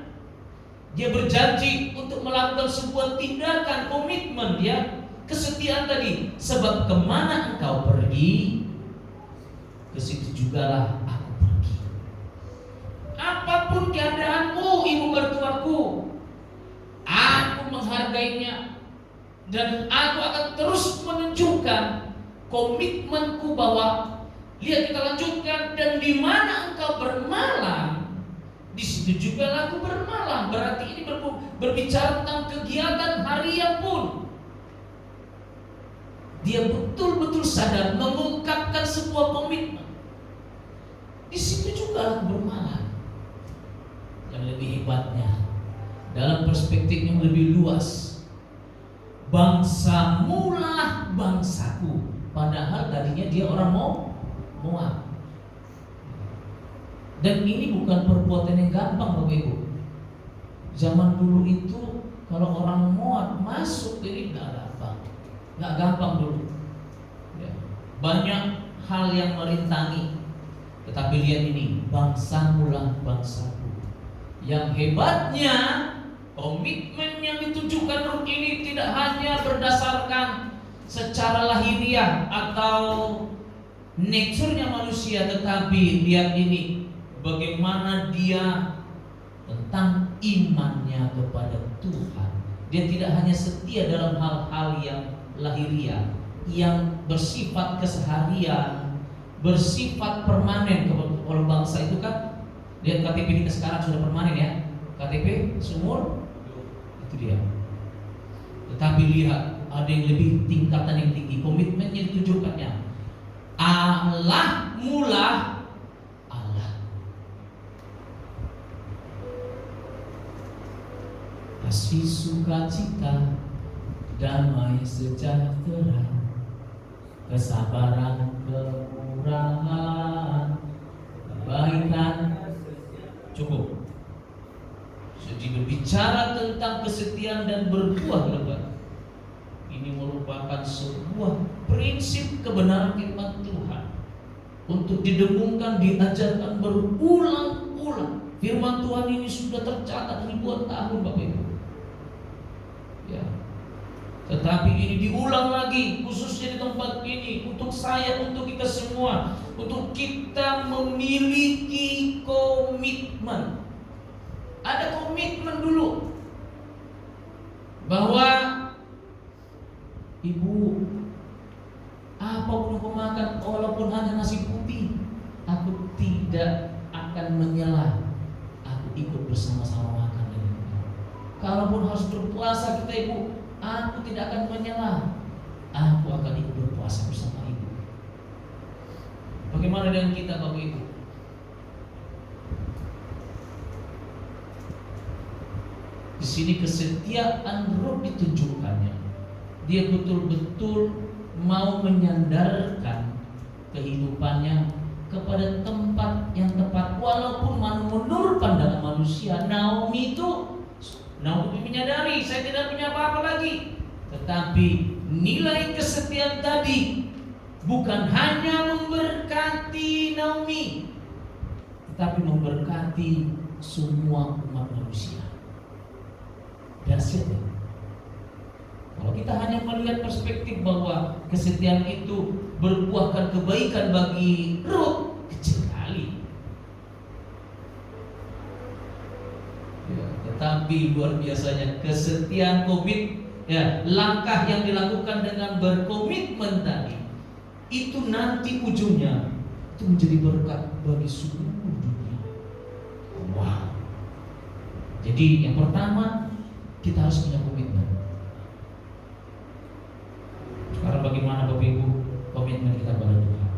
Dia berjanji untuk melakukan sebuah tindakan, komitmen dia, kesetiaan tadi. Sebab kemana engkau pergi, ke situ jugalah aku pergi. Apapun keadaanmu, ibu mertuaku, aku menghargainya. Dan aku akan terus menunjukkan komitmenku bahwa lihat kita lanjutkan, dan di mana engkau bermalam, di situ juga aku bermalam. Berarti ini berbicara tentang kegiatan harian pun. Dia betul-betul sadar mengungkapkan sebuah komitmen. Di situ juga aku bermalam. Yang lebih hebatnya, dalam perspektif yang lebih luas, bangsamu lah bangsaku. Padahal tadinya dia orang Moab. Dan ini bukan perbuatan yang gampang Bapak Ibu. Zaman dulu itu kalau orang Moab masuk ini nggak gampang dulu. Ya. Banyak hal yang merintangi. Tetapi lihat ini, bangsamu lah bangsaku. Yang hebatnya, komitmen yang ditujukan Ruth ini tidak hanya berdasarkan secara lahiriah atau nature-nya manusia, tetapi lihat ini, bagaimana dia tentang imannya kepada Tuhan. Dia tidak hanya setia dalam hal-hal yang lahiriah, yang bersifat keseharian, bersifat permanen. Kalau bangsa itu kan, lihat KTP kita sekarang sudah permanen ya, KTP sumur itu dia. Tetapi lihat, ada yang lebih tingkatan yang tinggi, komitmennya ditujukannya. Allah mula Allah. Kasih sukacita, damai sejahtera, kesabaran, kemurahan, kebaikan. Cukup. Jadi berbicara tentang kesetiaan dan berbuah lebat, ini merupakan sebuah prinsip kebenaran firman Tuhan untuk didengungkan, diajarkan berulang-ulang. Firman Tuhan ini sudah tercatat ribuan tahun Bapak Ibu. Ya. Tetapi ini diulang lagi, khususnya di tempat ini, untuk saya, untuk kita semua, untuk kita memiliki komitmen. Ada komitmen dulu bahwa ibu, apapun aku makan, walaupun hanya nasi putih, aku tidak akan menyela. Aku ikut bersama-sama makan dengan ibu. Kalaupun harus berpuasa kita ibu, aku tidak akan menyela. Aku akan ikut berpuasa bersama ibu. Bagaimana dengan kita Bapak Ibu? Di sini kesetiaan Ruth ditunjukkannya. Dia betul-betul mau menyandarkan kehidupannya kepada tempat yang tepat. Walaupun menurut pandangan manusia, Naomi menyadari, saya tidak punya apa-apa lagi. Tetapi nilai kesetiaan tadi bukan hanya memberkati Naomi, tetapi memberkati semua umat manusia. That's it. Kalau kita hanya melihat perspektif bahwa kesetiaan itu berbuahkan kebaikan bagi Ruth, kecil sekali. Ya, tetapi luar biasanya kesetiaan langkah yang dilakukan dengan berkomitmen tadi, itu nanti ujungnya itu menjadi berkat bagi seluruh dunia. Wow. Jadi yang pertama, kita harus punya komitmen. Sekarang bagaimana Bapak Ibu komitmen kita pada Tuhan?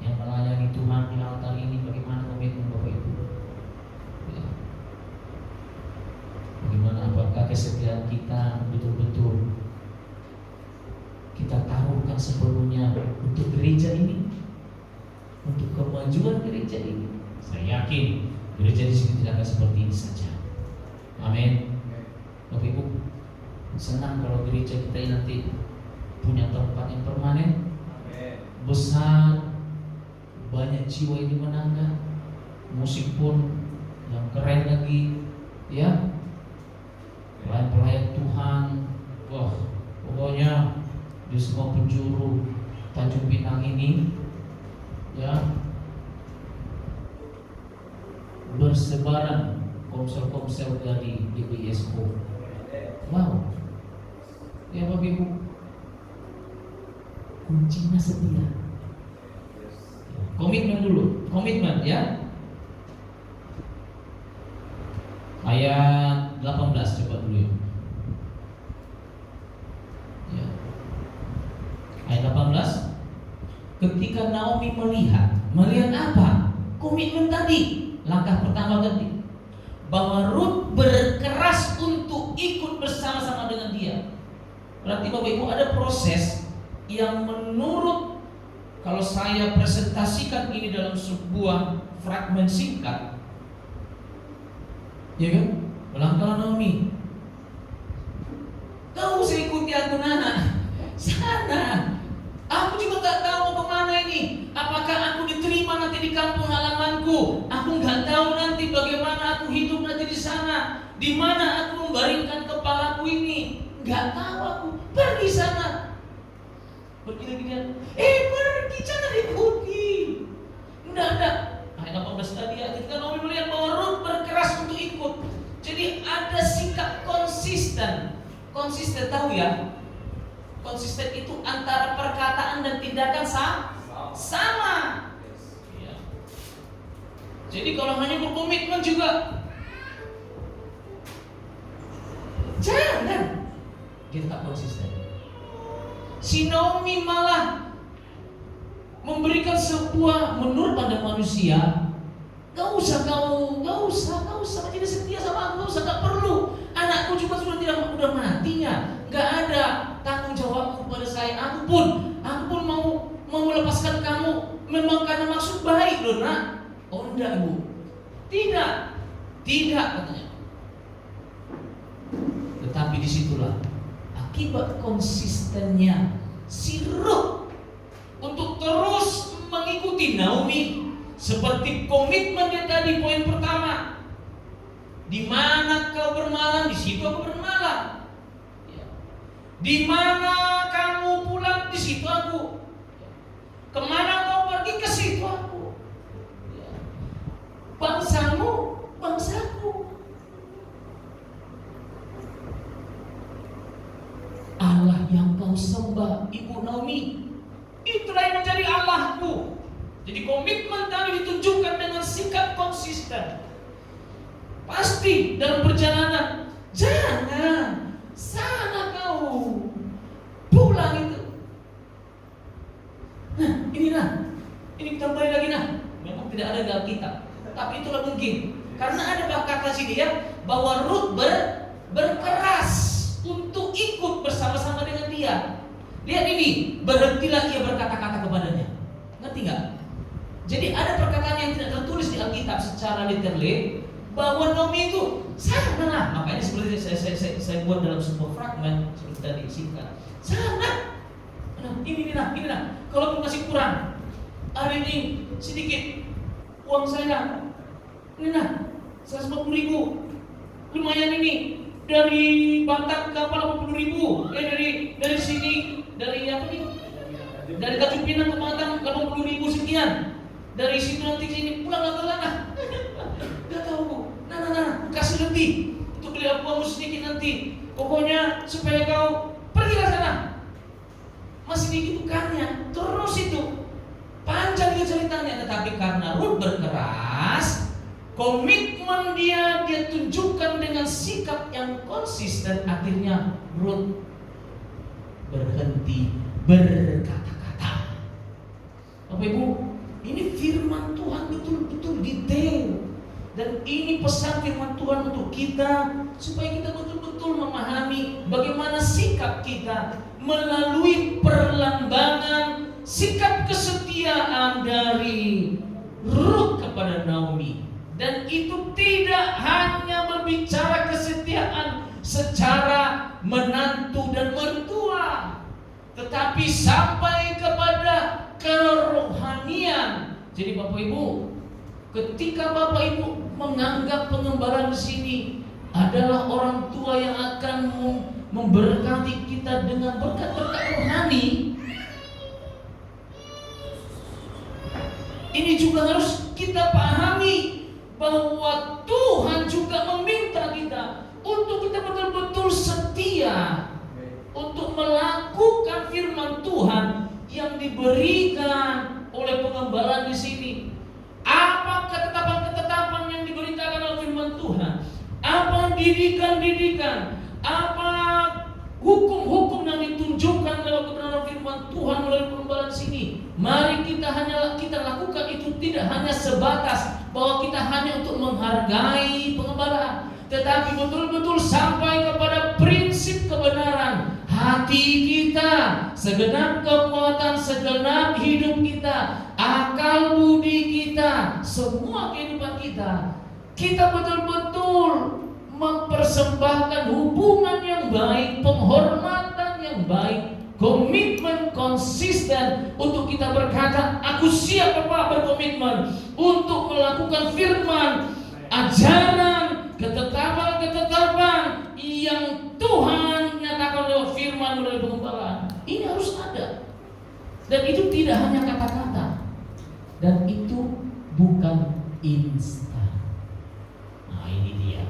Yang melayani Tuhan di altar ini, bagaimana komitmen Bapak Ibu? Ya. Bagaimana, apakah kesetiaan kita betul-betul kita taruhkan gereja ini, untuk kemajuan gereja ini. Saya yakin gereja di sini tidak akan seperti ini saja. Amin. Bapak Ibu, senang kalau gereja kita ini nanti punya tempat yang permanen, besar, banyak jiwa yang dimenangkan, musik pun yang keren lagi, ya, pelayan-pelayan Tuhan. Wah, pokoknya di semua penjuru Tanjung Pinang ini, ya, bersebaran komsel-komsel dari GBSO. Wow, ya Bapak Ibu, kuncinya setia. Komitmen dulu, komitmen ya. Ayat 18 coba dulu ya. Ya. Ayat 18. Ketika Naomi melihat apa? Komitmen tadi. Langkah pertama tadi, bahwa Ruth berkeras untuk ikut bersama-sama dengan dia. Berarti Bapak Ibu ada proses yang menurut, kalau saya presentasikan ini dalam sebuah fragmen singkat, ya kan? Melangkah Naomi, kau usah ikuti aku Nana, sana. Aku juga tak tahu mau kemana ini. Apakah aku diterima nanti di kampung halamanku? Aku nggak tahu nanti bagaimana aku hidup nanti di sana. Di mana aku membaringkan kepalaku ini? Nggak tahu aku. Pergi sana. Pergi lagi dia. Pergi jangan ikuti. Enggak. Ayat 18 tadi ya, ketika Naomi melihat bahwa Ruth berkeras untuk ikut. Jadi ada sikap konsisten. Konsisten tahu ya? Konsisten itu antara perkataan dan tindakan sama. Ya. Jadi kalau hanya berkomitmen juga jangan, kita tak konsisten. Si Naomi malah memberikan sebuah, menurut pada manusia, gak usah jadi setia sama aku, gak perlu. Anakku juga sudah matinya, gak ada tanggung jawabku kepada saya. Aku pun mau melepaskan kamu memang karena maksud baik loh nak. Oh enggak ibu, tidak katanya. Tetapi disitulah akibat konsistennya si Ruth untuk terus mengikuti Naomi, seperti komitmen dia tadi, poin pertama. Di mana kau bermalam, di situ aku bermalam. Ya. Di mana kamu pulang, di situ aku. Ya. Kemana kau pergi, ke situ aku. Ya. Bangsamu, bangsaku. Allah yang kau sembah, Ibu Naomi, itulah yang menjadi Allahku. Jadi komitmen tadi ditunjukkan dengan sikap konsisten. Pasti dalam perjalanan, jangan sana kau pulang itu. Nah, ini kita kembali lagi memang tidak ada dalam kitab, tapi itulah mungkin karena ada kata sini ya, bahwa Ruth berkeras untuk ikut bersama-sama dengan dia. Lihat ini, berhentilah ia berkata-kata kepadanya. Ngerti nggak? Jadi ada perkataan yang tidak tertulis di Alkitab secara literal, bahwa Naomi itu sana lah. Makanya seperti saya buat dalam sebuah fragmen seperti tadi singkat. Sana. Ini. Kalaupun masih kurang, hari ini sedikit uang saya. Ini 150.000. Lumayan ini. Dari Batam ke 80.000. Dari sini, dari apa nih? Dari Tanjung Pinang ke Batam 80.000 sekian. Dari situ nanti sini pulang ke sana. Gak tahu bu. Nah, kasih lebih untuk beli uangmu sedikit nanti. Pokoknya supaya kau pergilah sana. Masih dikit bukannya. Terus itu panjang dia ceritanya. Tetapi karena Ruth berkeras, komitmen dia tunjukkan dengan sikap yang konsisten. Akhirnya Ruth berhenti berkata-kata. Bapak Ibu, ini firman Tuhan betul-betul detail. Dan ini pesan firman Tuhan untuk kita, supaya kita betul-betul memahami bagaimana sikap kita melalui perlambangan sikap kesetiaan dari Ruth kepada Naomi. Dan itu tidak hanya berbicara kesetiaan secara menantu dan mertua, tetapi sampai kepada kerohanian. Jadi Bapak Ibu, ketika Bapak Ibu menganggap pengembalaan di sini adalah orang tua yang akan memberkati kita dengan berkat-berkat rohani, ini juga harus kita pahami bahwa Tuhan juga meminta kita untuk kita betul-betul setia untuk melakukan firman Tuhan yang diberikan oleh pengembalaan di sini. Apa ketetapan-ketetapan yang diberitakan oleh firman Tuhan? Apa didikan-didikan? Apa hukum-hukum yang ditunjukkan dalam kebenaran firman Tuhan melalui pengembalaan di sini? Mari kita lakukan itu tidak hanya sebatas bahwa kita hanya untuk menghargai pengembalaan, tetapi betul-betul sampai kepada prinsip kebenaran. Hati kita, segenap kekuatan, segenap hidup kita, akal budi kita, semua kehidupan kita betul-betul mempersembahkan hubungan yang baik, penghormatan yang baik, komitmen konsisten untuk kita berkata, aku siap Bapak berkomitmen untuk melakukan firman, ajaran, ketetapan-ketetapan yang Tuhan nyatakan lewat firman melalui pengembalaan. Ini harus ada. Dan itu tidak hanya kata-kata. Dan itu bukan instan. Nah ini dia.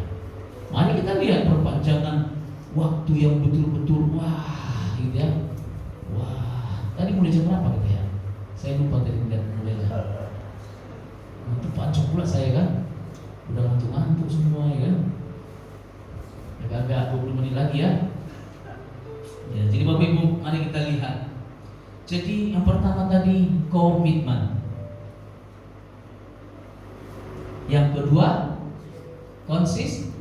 Mari kita lihat perpanjangan waktu yang betul-betul wah gitu ya. Wah, tadi mulai jam berapa gitu ya? Saya lupa tadi mulainya. Itu pancok pula saya kan. Udah ngantuk-ngantuk semua ya kan. Agak 20 menit lagi ya. Ya, jadi Bapak Ibu, mari kita lihat. Jadi yang pertama tadi komitmen. Yang kedua konsisten.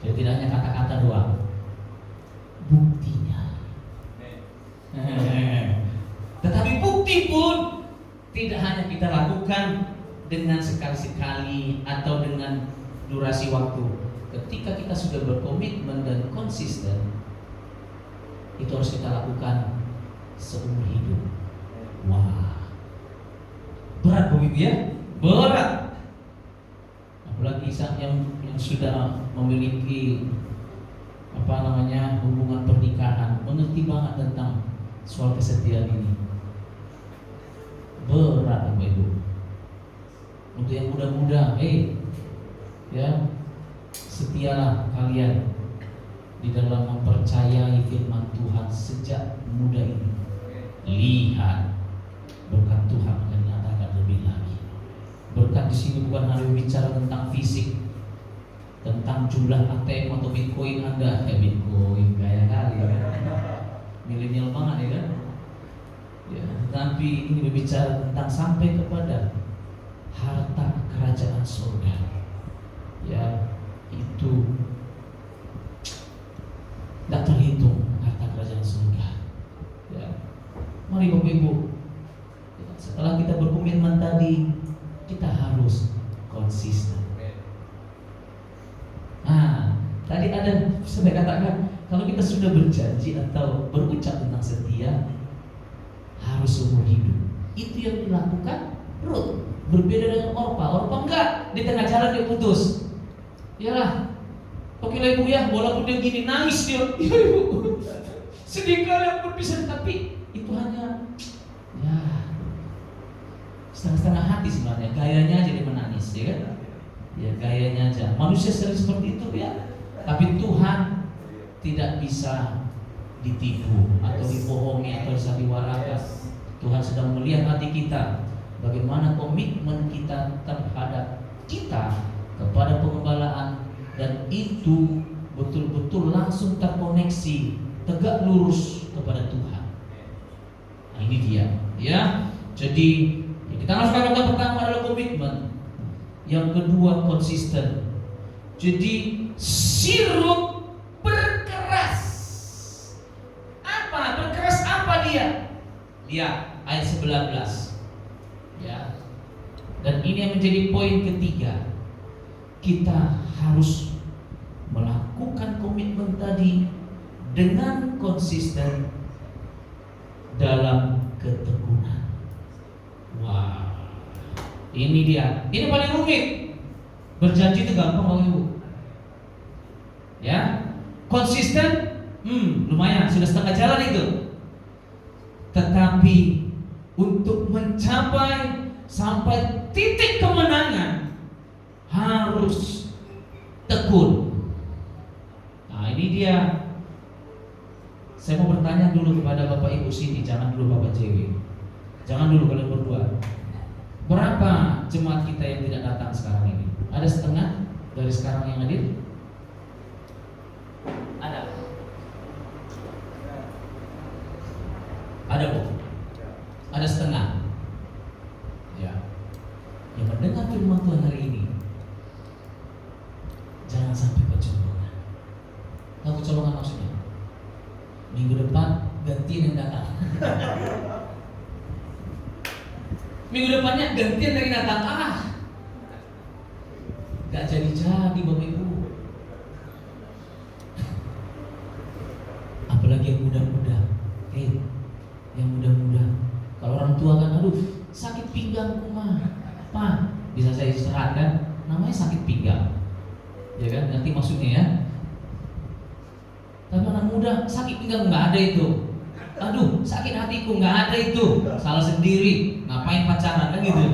Jadi tidak hanya kata-kata doang, buktinya. Tetapi bukti pun tidak hanya kita lakukan dengan sekali-sekali atau dengan durasi waktu. Ketika kita sudah berkomitmen dan konsisten, itu harus kita lakukan seumur hidup. Wah, berat begitu ya? Berat. Apalagi saat yang sudah memiliki hubungan pernikahan, mengerti banget tentang soal kesetiaan ini. Berat Bapak Ibu. Untuk yang muda-muda, ya, setialah kalian di dalam mempercayai firman Tuhan sejak muda ini. Lihat berkat Tuhan akan dinyatakan lebih lagi. Berkat di sini bukan hanya bicara tentang fisik, tentang jumlah ATM atau Bitcoin Anda. Bitcoin gaya kali ya. Milenial banget ya kan? Ya, tapi ini berbicara tentang sampai kepada harta kerajaan surga. Ya, itu tidak terhitung harta kerajaan surga. Ya, mari Bapak Ibu, setelah kita berkomitmen tadi, kita harus konsisten. Nah, tadi ada saya katakan, kalau kita sudah berjanji atau berucap tentang setia, harus seumur hidup. Itu yang dilakukan Ruth. Berbeda dengan Orpa enggak, di tengah jalan dia putus. Iyalah, okelah ibu ya, walaupun dia gini nangis dia, ya ibu, sedih kali yang berpisah, tapi itu hanya ya setengah-setengah hati sebenarnya, gayanya aja dia menangis, ya kan? Ya gayanya aja. Manusia sering seperti itu ya, tapi Tuhan tidak bisa ditipu atau dibohongi atau disandiwarakan. Tuhan sedang melihat hati kita, bagaimana komitmen kita terhadap kita kepada pengembalaan, dan itu betul-betul langsung terkoneksi, tegak lurus kepada Tuhan. Nah ini dia, ya. Jadi kita harus katakan pertama adalah komitmen, yang kedua konsisten. Jadi si Ruth berkeras. Apa? Berkeras apa Ya, ayat 11. Ya. Dan ini yang menjadi poin ketiga. Kita harus melakukan komitmen tadi dengan konsisten dalam ketekunan. Wah, ini dia. Ini paling rumit. Berjanji itu gampang Bapak Ibu. Ya, konsisten, lumayan, sudah setengah jalan itu. Tetapi untuk mencapai sampai titik kemenangan harus tekun. Nah, ini dia. Saya mau bertanya dulu kepada Bapak Ibu sini, jangan dulu Bapak Cewek. Jangan dulu kalian berdua. Berapa jemaat kita yang tidak datang sekarang ini? Ada setengah dari sekarang yang hadir? Ada. Ada, Bu? Ada setengah. Ya. Yang mendengar firman Tuhan hari ini, jangan sampai kecolongan. Tahu kecolongan maksudnya? Minggu depan gantian yang datang. Minggu depannya gantian dari datang. Gak jadi Bapak Ibu. Apalagi yang muda-muda. Yang muda-muda. Kalau orang tua kan, aduh sakit pinggangku mah. Pak, bisa saya istirahat kan? Namanya sakit pinggang. Ya kan? Nanti maksudnya ya. Tapi anak muda sakit pinggang nggak ada itu. Aduh sakit hatiku nggak ada itu. Salah sendiri. Ngapain pacaran kan gitu.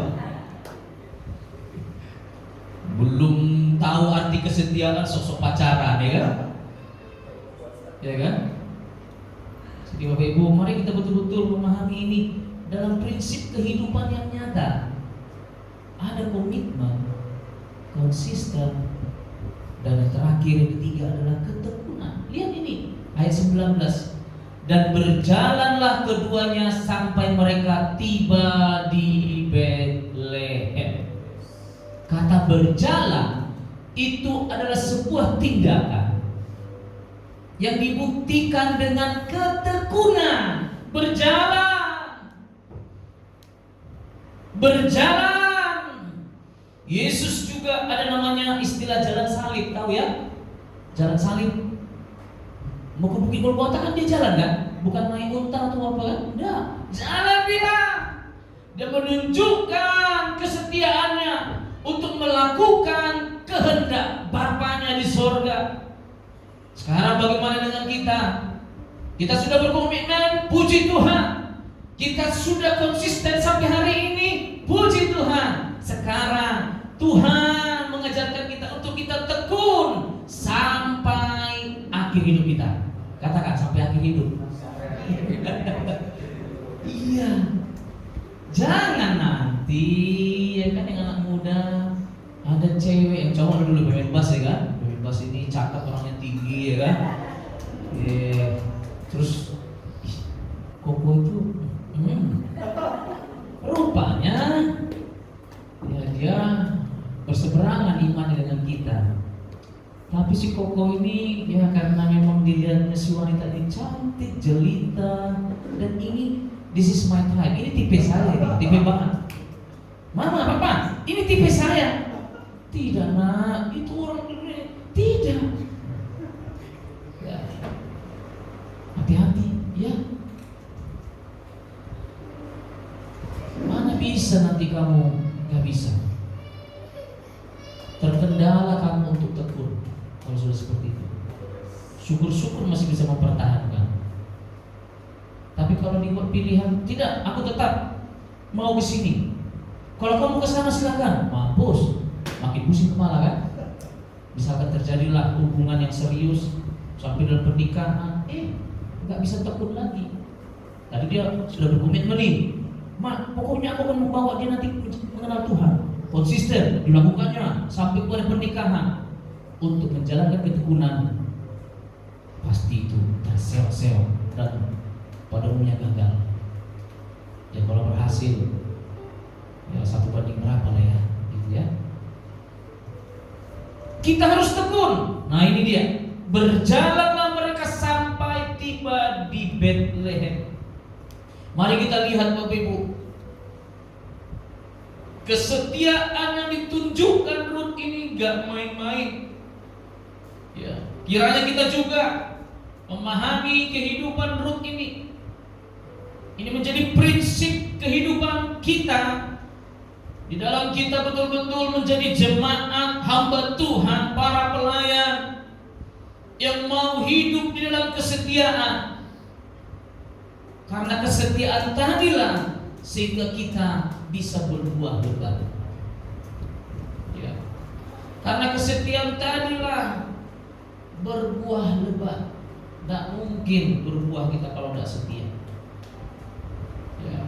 Belum tahu arti kesetiaan sosok pacaran ya kan? Ya kan? Jadi Bapak Ibu, mari kita betul-betul memahami ini dalam prinsip kehidupan yang nyata. Ada komitmen, konsisten, dan yang terakhir yang ketiga adalah ketekunan. Lihat ini ayat 19. Dan berjalanlah keduanya sampai mereka tiba di Betlehem. Kata berjalan itu adalah sebuah tindakan yang dibuktikan dengan ketekunan. Berjalan. Yesus juga ada namanya istilah jalan salib, tahu ya? Jalan salib. Mau ke Bukit Golgota kan dia jalan kan? Bukan naik unta atau apa kan? Enggak, jalan dia. Dia menunjukkan kesetiaannya untuk melakukan kehendak Bapanya di sorga. Sekarang bagaimana dengan kita? Kita sudah berkomitmen, puji Tuhan. Kita sudah konsisten sampai hari ini, puji Tuhan. Sekarang Tuhan mengajarkan kita untuk kita tekun sampai akhir hidup kita. Katakan sampai akhir hidup. Iya. Jangan nanti ya kan yang anak muda ada cewek yang cowok dulu pemain bass ya kan. Pemain bass ini cakep, orangnya tinggi ya kan. Terus Koko itu rupanya ya dia berseberangan iman dengan kita. Tapi si Koko ini ya karena memang dilihatnya si wanita ini cantik, jelita, dan ini this is my type. Ini tipe saya nih, tipe banget. Mama, papa, ini tipe saya. Tidak nak, itu orang ini. Tidak. Ya. Hati-hati, ya. Mana bisa nanti kamu nggak bisa. Terkendala kamu untuk tekun. Kalau sudah seperti itu, syukur-syukur masih bisa mempertahankan. Tapi kalau dibuat pilihan, tidak, aku tetap mau ke sini. Kalau kamu ke sana silakan, mampus, makin pusing kepala kan. Misalkan terjadilah hubungan yang serius sampai dalam pernikahan, nggak bisa tekun lagi. Tadi dia sudah berkomitmen nih, Mak, pokoknya aku akan membawa dia nanti mengenal Tuhan. Konsisten dilakukannya sampai pada pernikahan. Untuk menjalankan ketekunan, pasti itu terseok-seok dan pada umumnya gagal. Ya kalau berhasil, ya 1 banding berapa lah ya, gitu ya. Kita harus tekun. Nah ini dia. Berjalanlah mereka sampai tiba di Betlehem. Mari kita lihat Bapak Ibu, kesetiaan yang ditunjukkan Ruth ini gak main-main. Ya, kiranya kita juga memahami kehidupan Ruth ini. Ini menjadi prinsip kehidupan kita. Di dalam kita betul-betul menjadi jemaat hamba Tuhan, para pelayan yang mau hidup di dalam kesetiaan. Karena kesetiaan tadilah sehingga kita bisa berbuah lebat. Ya. Karena kesetiaan tadilah berbuah lebat. Tidak mungkin berbuah kita kalau tidak setia. Ya.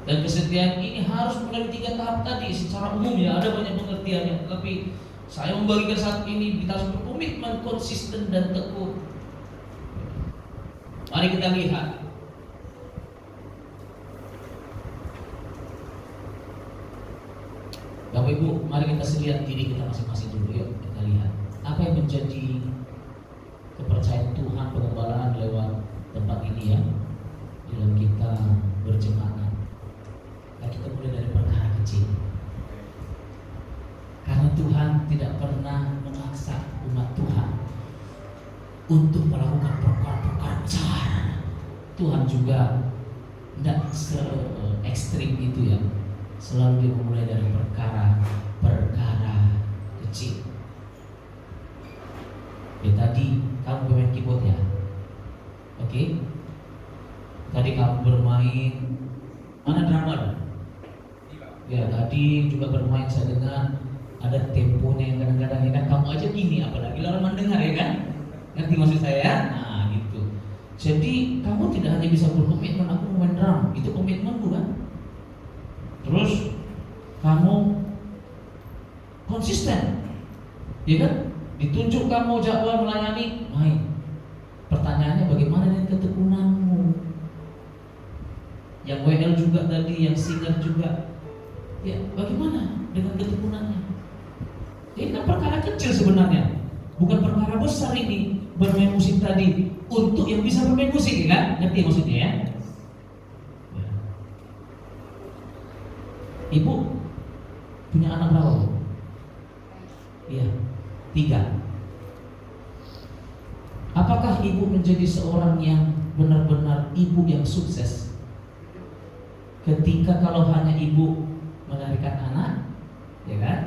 Dan kesetiaan ini harus melalui 3 tahap tadi. Secara umum ya ada banyak pengertiannya, tapi saya membagikan saat ini kita harus berkomitmen, konsisten dan tekun. Mari kita lihat. Bapak Ibu, mari kita lihat diri kita masing-masing dulu. Yuk kita lihat apa yang menjadi kepercayaan Tuhan, pengembalaan lewat tempat ini ya, dalam kita berjemaat. Kita mulai dari perkara kecil. Karena Tuhan tidak pernah memaksa umat Tuhan untuk melakukan perkara-perkara besar. Tuhan juga tidak se-ekstrim itu ya. Selalu dia memulai dari perkara kecil. Ya tadi kamu bermain keyboard ya, oke? Tadi kamu bermain mana drummer? Ya tadi juga bermain, saya dengar ada temponya yang kadang-kadang ya kan, kamu aja gini apalagi lawan mendengar ya kan, ngerti maksud saya? Nah gitu. Jadi kamu tidak hanya bisa berkomitmen aku mau main drum, itu komitmen bukan? Terus kamu konsisten, ya kan? Ditunjuk kamu jadwal melayani, main. Pertanyaannya bagaimana dengan ketekunanmu? Yang WL juga tadi, yang singer juga. Ya, bagaimana dengan ketekunannya? Ini kan perkara kecil sebenarnya, bukan perkara besar ini. Bermain musik tadi untuk yang bisa bermain musik, ya kan? Ngerti maksudnya ya? Ibu punya anak berapa? Iya, 3. Apakah ibu menjadi seorang yang benar-benar ibu yang sukses ketika kalau hanya ibu melahirkan anak, ya kan?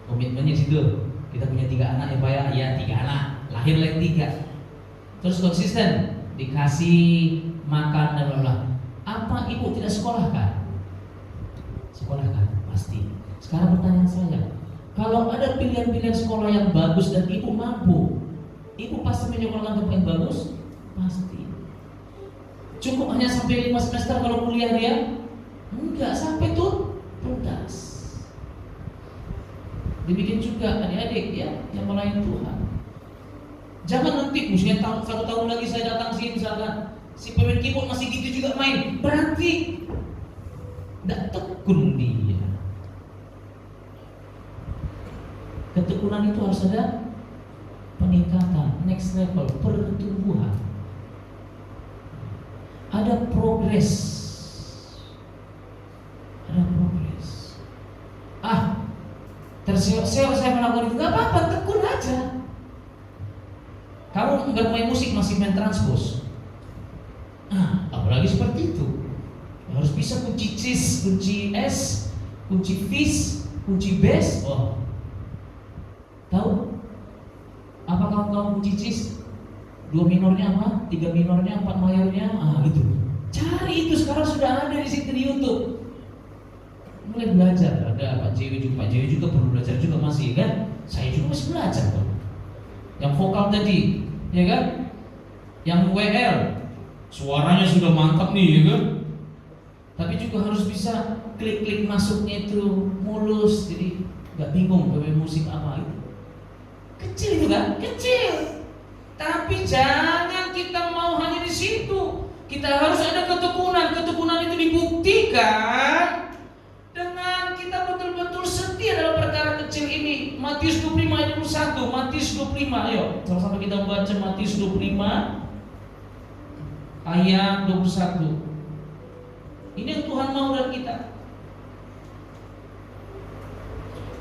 Komitmennya situ. Kita punya 3 anak ya Pak ya, ya 3 anak, lahir lagi 3. Terus konsisten, dikasih makan dan bla-bla. Apa ibu tidak sekolahkan? Sekolahkan, pasti. Sekarang pertanyaan saya, kalau ada pilihan-pilihan sekolah yang bagus dan ibu mampu, ibu pasti menyekolahkan tempat yang bagus? Pasti. Cukup hanya sampai 5 semester kalau kuliah dia? Enggak, sampai tuh tuntas. Demikian juga adik-adik ya yang melayani Tuhan. Jangan nanti misalnya 1 tahun lagi saya datang sini misalkan si pemain keyboard masih gitu juga main, berarti tidak tekun dia. Ketekunan itu harus ada peningkatan, next level, pertumbuhan. Ada progres. Ada progres. Terseok-seok saya melakukan itu, gak apa-apa, tekun aja. Kamu bermain musik masih main transpose. Apalagi seperti itu. Harus bisa kunci cis, kunci S, kunci fis, kunci bass. Oh, tahu? Apa kamu kunci cis? 2 minornya apa? 3 minornya, 4 mayornya? Gitu. Cari itu, sekarang sudah ada di situ di YouTube. Mulai belajar. Ada Pak JW juga perlu belajar juga masih kan? Saya juga masih belajar kok. Yang vokal tadi, ya kan? Yang WL, suaranya sudah mantap nih, ya kan? Tapi juga harus bisa klik-klik masuknya itu mulus, jadi nggak bingung bermain musik apa itu. Kecil itu kan? Kecil. Tapi jangan kita mau hanya di situ. Kita harus ada ketekunan. Ketekunan itu dibuktikan dengan kita betul-betul setia dalam perkara kecil ini. Matius 25 ayat 21. Matius 25, ayo sama-sama kita baca Matius 25 ayat 21. Ini yang Tuhan mau dari kita.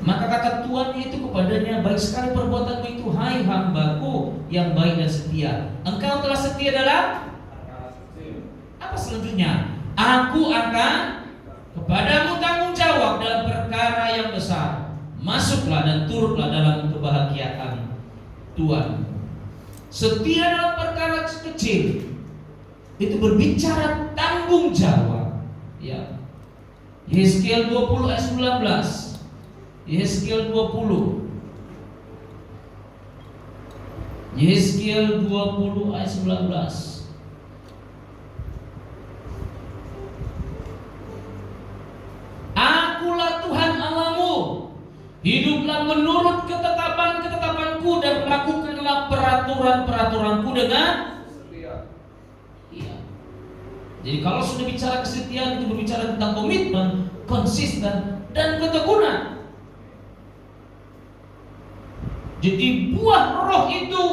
Maka kata Tuhan itu kepadanya, baik sekali perbuatanmu itu, hai hambaku yang baik dan setia. Engkau telah setia dalam apa selanjutnya? Aku akan kepadamu tanggung jawab dalam perkara yang besar. Masuklah dan turutlah dalam kebahagiaan Tuhan. Setia dalam perkara kecil itu berbicara tanggung jawab. Ya. Yesaya 20 ayat 19. Yesaya 20. Yesaya 20 ayat 19. Akulah Tuhan Allahmu. Hiduplah menurut ketetapan-ketetapanku dan lakukanlah peraturan-peraturanku dengan setia. Iya. Jadi kalau sudah bicara kesetiaan itu berbicara tentang komitmen, konsisten dan ketekunan. Jadi buah roh itu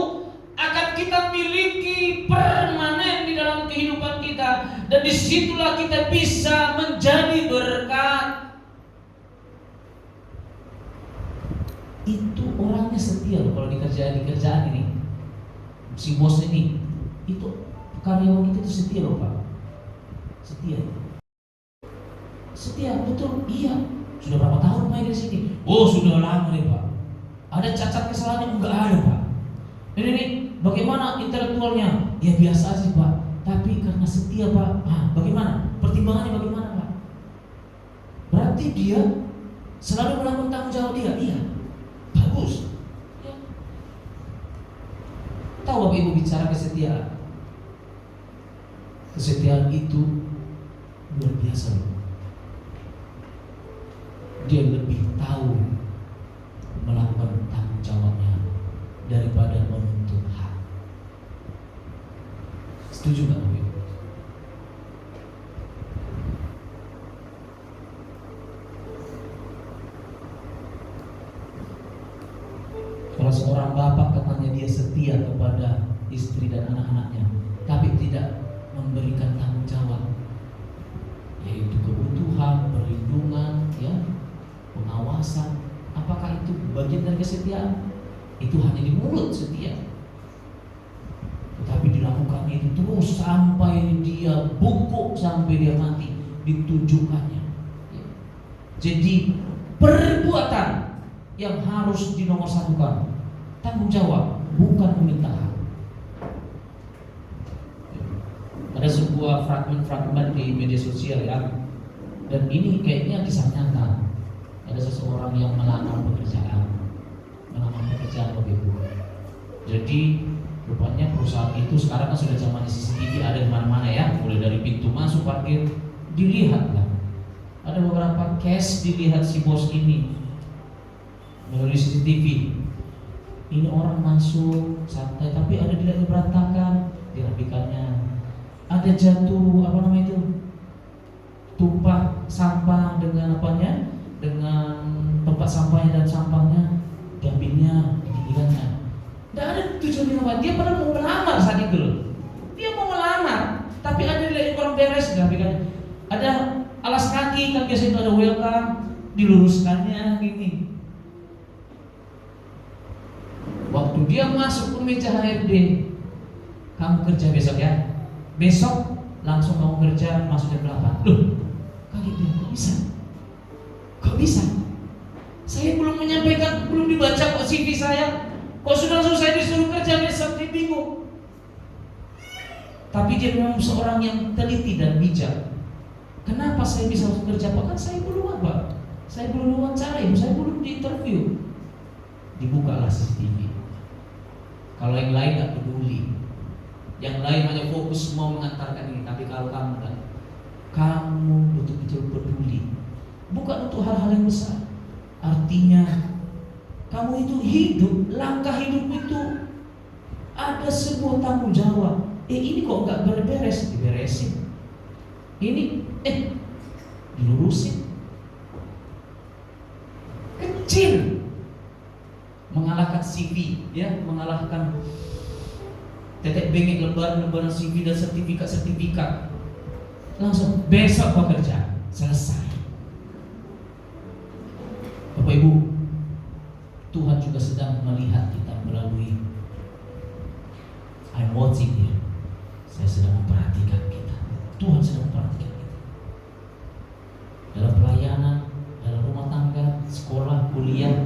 akan kita miliki permanen di dalam kehidupan kita, dan disitulah kita bisa menjadi berkat. Itu orangnya setia loh kalau di kerjaan ini. Si bos ini, itu karyawan kita itu setia loh Pak. Setia betul, iya. Sudah berapa tahun main di sini? Oh sudah lama nih Pak. Ada cacat kesalahan? Enggak ada Pak. Ini bagaimana intelektualnya? Ya biasa aja Pak. Tapi karena setia Pak. Bagaimana? Pertimbangannya bagaimana Pak? Berarti dia selalu melakukan tanggung jawab dia. Iya. Bagus. Ya. Tahu Bapak Ibu bicara kesetiaan? Kesetiaan itu luar biasa loh. Dia lebih tahu melakukan tanggung jawabnya daripada menuntut hak. Setuju nggak Bapak Ibu? Kalau seorang bapak katanya dia setia kepada istri dan anak-anaknya, tapi tidak memberikan tanggung jawab, yaitu kebutuhan, perlindungan, ya, pengawasan, apakah itu bagian dari kesetiaan? Itu hanya di mulut setia, tetapi dilakukannya itu terus sampai dia bungkuk, sampai dia mati, ditunjukkannya. Ya. Jadi perbuatan yang harus dinomorsatukan, tanggung jawab, bukan meminta hak. Ada sebuah fragmen di media sosial ya, dan ini kayaknya kisah nyata. Ada seseorang yang melamar pekerjaan Bapak Ibu. Jadi rupanya perusahaan itu sekarang kan sudah zamannya CCTV ada di mana-mana ya, mulai dari pintu masuk, parkir, dilihat lah. Ada beberapa case dilihat si bos ini melalui CCTV. Ini orang masuk santai, tapi ada dilihat berantakan, dirapikannya. Ada jatuh tumpah sampah dengan apanya, dengan tempat sampahnya dan sampahnya, diambilnya, ditinggalkannya. Tidak ada tujuan apa. Dia padahal mau melamar saat itu loh. Dia mau melamar, tapi ada dilihat orang beres, dirapikannya. Ada alas kaki kan biasanya itu ada welcome, diluruskannya gini. Waktu dia masuk ke meja HRD, kamu kerja besok ya. Besok langsung kamu kerja, masuk jam 8. Loh, kaget dia, kok bisa? Saya belum menyampaikan, belum dibaca kok CV saya. Kok sudah selesai disuruh kerja besok? Dia bingung. Tapi dia memang seorang yang teliti dan bijak. Kenapa saya bisa kerja? Bahkan saya belum apa? Saya belum wawancara, saya belum diinterview. Dibukalah CCTV. Kalau yang lain gak peduli, yang lain hanya fokus mau mengantarkan ini. Tapi kalau kamu kan, kamu betul-betul peduli, bukan untuk hal-hal yang besar. Artinya kamu itu hidup, langkah hidup itu ada sebuah tanggung jawab. Ini kok gak beres, diberesin. Ini dilurusin. Kecil, mengalahkan CV, ya, mengalahkan tetek bengek lembaran CV dan sertifikat. langsung besok bekerja, selesai. Bapak Ibu, Tuhan juga sedang melihat kita melalui I'm watching you. Saya sedang memperhatikan kita. Tuhan sedang memperhatikan kita. Dalam pelayanan, dalam rumah tangga, sekolah, kuliah,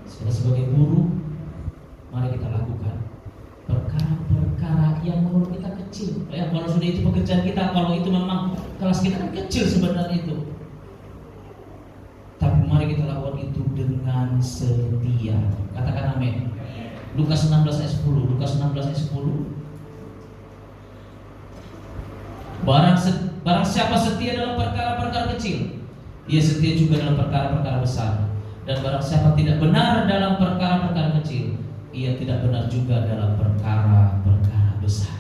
kita sebagai guru, mari kita lakukan perkara-perkara yang menurut kita kecil. Ya, kalau sudah itu pekerjaan kita, kalau itu memang kelas kita kan kecil sebenarnya itu. Tapi mari kita lakukan itu dengan setia. Katakan amin. Lukas 16 ayat 10. Lukas 16 ayat 10. Barang siapa setia dalam perkara-perkara kecil, ia setia juga dalam perkara-perkara besar. Dan barang siapa tidak benar dalam perkara-perkara kecil, ia tidak benar juga dalam perkara-perkara besar.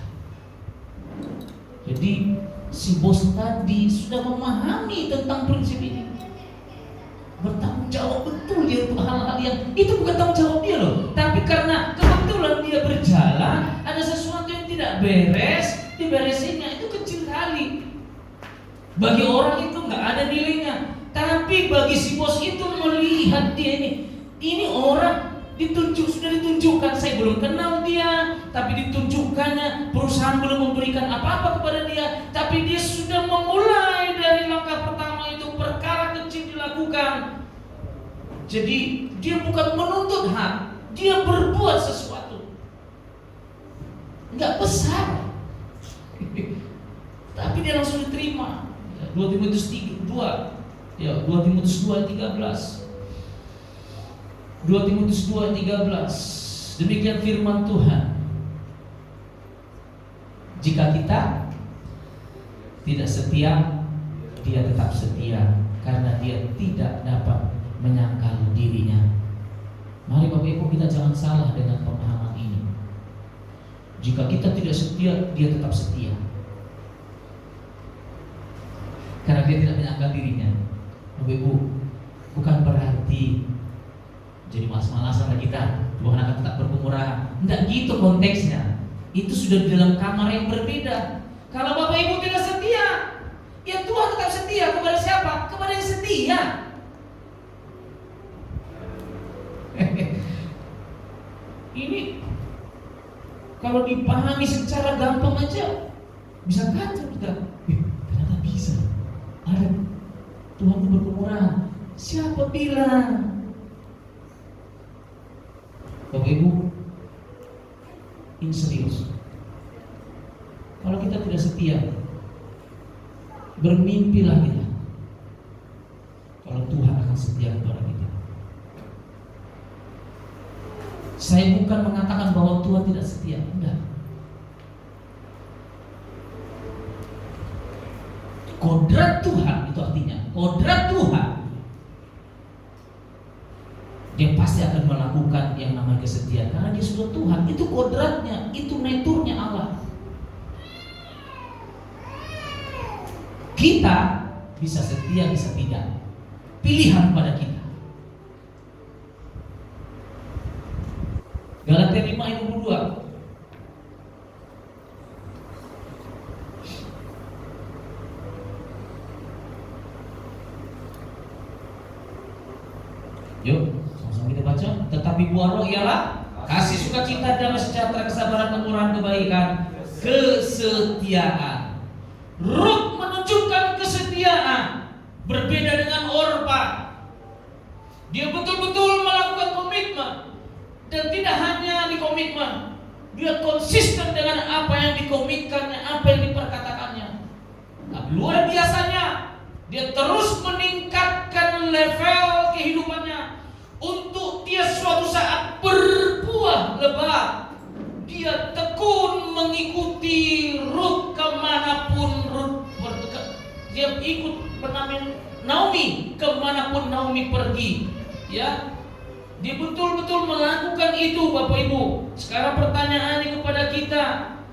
Jadi si bos tadi sudah memahami tentang prinsip ini. Bertanggung jawab betul dia untuk hal-hal yang itu bukan tanggung jawab dia loh. Tapi karena kebetulan dia berjalan, ada sesuatu yang tidak beres, diberesinnya itu kecil kali. Bagi orang itu nggak ada nilainya. Tapi bagi si bos itu melihat dia ini orang sudah ditunjukkan, saya belum kenal dia, tapi ditunjukkannya, perusahaan belum memberikan apa-apa kepada dia, tapi dia sudah memulai dari langkah pertama itu, perkara kecil dilakukan. Jadi dia bukan menuntut hak, dia berbuat sesuatu. Nggak besar, tapi dia langsung diterima. 2 Timotius 2 ayat 13. 2 Timotius 2:13. Demikian firman Tuhan. Jika kita tidak setia, dia tetap setia, karena dia tidak dapat menyangkal dirinya. Mari Bapak Ibu, kita jangan salah dengan pemahaman ini. Jika kita tidak setia, dia tetap setia, karena dia tidak menyangkal dirinya. Bapak Ibu, bukan berarti jadi malas-malasan lah kita, Tuhan akan tetap berpengurahan. Tidak gitu konteksnya. Itu sudah di dalam kamar yang berbeda. Kalau Bapak Ibu tidak setia, ya Tuhan tetap setia kepada siapa? Kepada yang setia. Ini kalau dipahami secara gampang aja bisa kacau kita. Ternyata bisa. Ada Tuhan itu berpengurahan. Siapa bilang? Bapak Ibu, ini serius. Kalau kita tidak setia, bermimpilah kita kalau Tuhan akan setia kepada kita. Saya bukan mengatakan bahwa Tuhan tidak setia, enggak. Kodrat Tuhan itu artinya, kodrat Tuhan, dia pasti akan melakukan yang namanya kesetiaan, karena dia sudah Tuhan. Itu kodratnya, itu naturnya Allah. Kita bisa setia, bisa tidak. Pilihan pada kita. Galatia 5 ayat 22. Yuk, sama-sama kita baca. Tetapi buah roh ialah kasih, sukacita, damai sejahtera, kesabaran, kemurahan, kebaikan, kesetiaan. Rut menunjukkan kesetiaan, berbeda dengan Orpa. Dia betul-betul melakukan komitmen, dan tidak hanya di komitmen, dia konsisten dengan apa yang dikomitkannya, apa yang diperkatakannya. Nah, luar biasanya, dia terus meningkatkan level kehidupannya untuk dia suatu saat berbuah lebat. Dia tekun mengikuti Rut kemanapun Rut berdekat. Dia ikut Naomi kemanapun Naomi pergi. Ya, dia betul-betul melakukan itu, Bapak Ibu. Sekarang pertanyaannya kepada kita,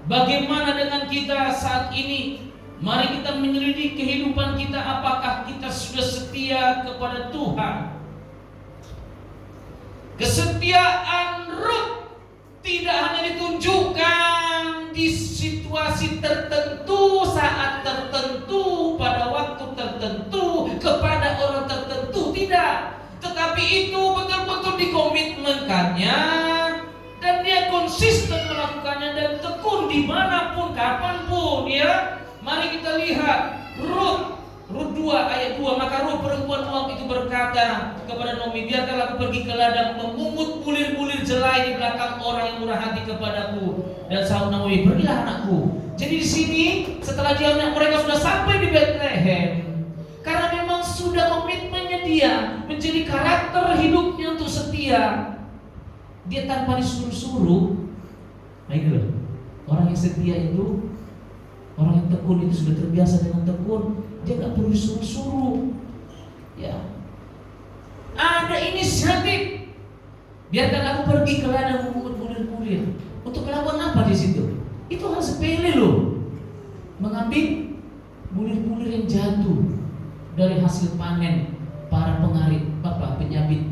bagaimana dengan kita saat ini? Mari kita menyelidiki kehidupan kita, apakah kita sudah setia kepada Tuhan. Kesetiaan Rut tidak hanya ditunjukkan di situasi situasi tertentu, saat tertentu, pada waktu tertentu, kepada orang tertentu, tidak. Tetapi itu betul-betul dikomitmenkannya dan dia konsisten melakukannya dan tekun dimanapun, kapanpun, ya. Mari kita lihat Rut 2 ayat 2. Maka Rut perempuan Moab itu berkata kepada Naomi, biarkanlah aku pergi ke ladang memungut bulir-bulir jelai di belakang orang yang murah hati kepadaku. Dan sahut Naomi, pergilah anakku. Jadi di sini setelah mereka sudah sampai di Bethlehem, karena memang sudah komitmennya dia menjadi karakter hidupnya untuk setia. Dia tanpa disuruh-suruh. Nah itu loh, orang yang setia itu, orang yang tekun itu sudah terbiasa dengan tekun. Dia gak perlu disuruh-suruh. Ya, ada inisiatif. Biarkan aku pergi ke ladang memungut bulir-bulir. Untuk melakukan apa di situ? Itu hal sepele loh. Mengambil bulir-bulir yang jatuh dari hasil panen para penyabit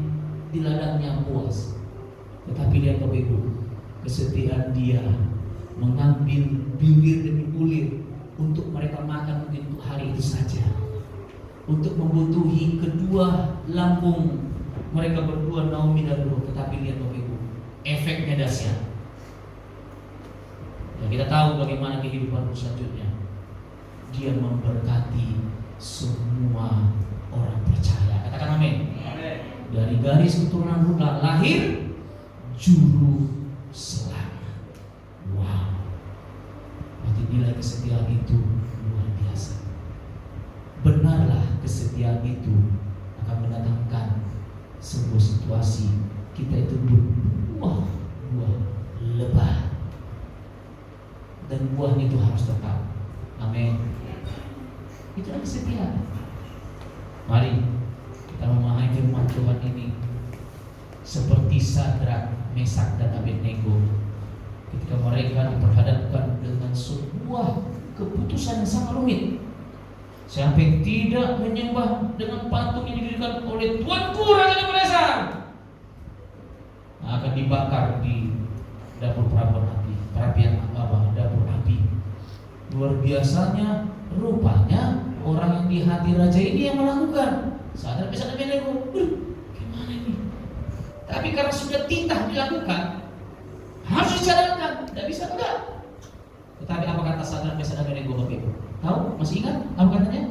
di ladangnya Boas. Tetapi lihat Bapak Ibu, kesetiaan dia mengambil bulir demi bulir untuk mereka makan mungkin untuk hari itu saja, untuk membutuhi kedua lambung mereka berdua, Naomi dan Rut. Tetapi lihat Bapak Ibu, efeknya dahsyat. Dan kita tahu bagaimana kehidupan selanjutnya. Dia memberkati semua orang percaya. Katakan amin. Dari garis keturunan Rut lahir juru selamat. Wow. Berarti nilai kesetiaan itu luar biasa. Benarlah kesetiaan itu akan mendatangkan sebuah situasi kita itu berbuah lebat, dan buahnya itu harus tetap. Amin. Itulah kesetiaan. Mari kita memahami firman Tuhan ini seperti Sadrak, Mesak dan Abednego ketika mereka diperhadapkan dengan sebuah keputusan yang sangat rumit. Siapa yang tidak menyembah dengan patung yang didirikan oleh Tuanku Raja Nebukadnezar akan dibakar di dapur perapian dapur api. Luar biasanya, rupanya orang yang di hati raja ini yang melakukan. Sadrak, Mesak dan Abednego, gimana ini? Tapi karena sudah titah dilakukan, harus dicadangkan, tidak bisa enggak. Tetapi apa kata Sadrak, Mesak dan Abednego Bapak Ibu? Tahu? Masih ingat apa katanya?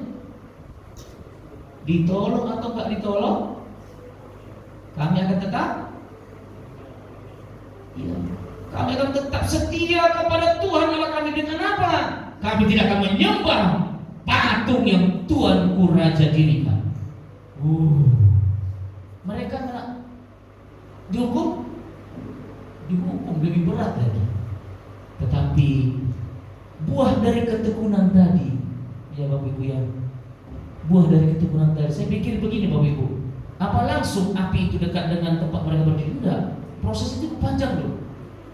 Ditolong atau enggak ditolong, kami akan tetap, ya, kami akan tetap setia kepada Tuhan Allah kami. Dengan apa? Kami tidak akan menyembah patung yang Tuanku Raja dirikan. Mereka dihukum lebih berat lagi. Tetapi buah dari ketekunan tadi, ya Bapak Ibu ya, buah dari ketekunan tadi. Saya pikir begini Bapak Ibu, apa langsung api itu dekat dengan tempat mereka berdiri? Enggak. Proses itu panjang loh.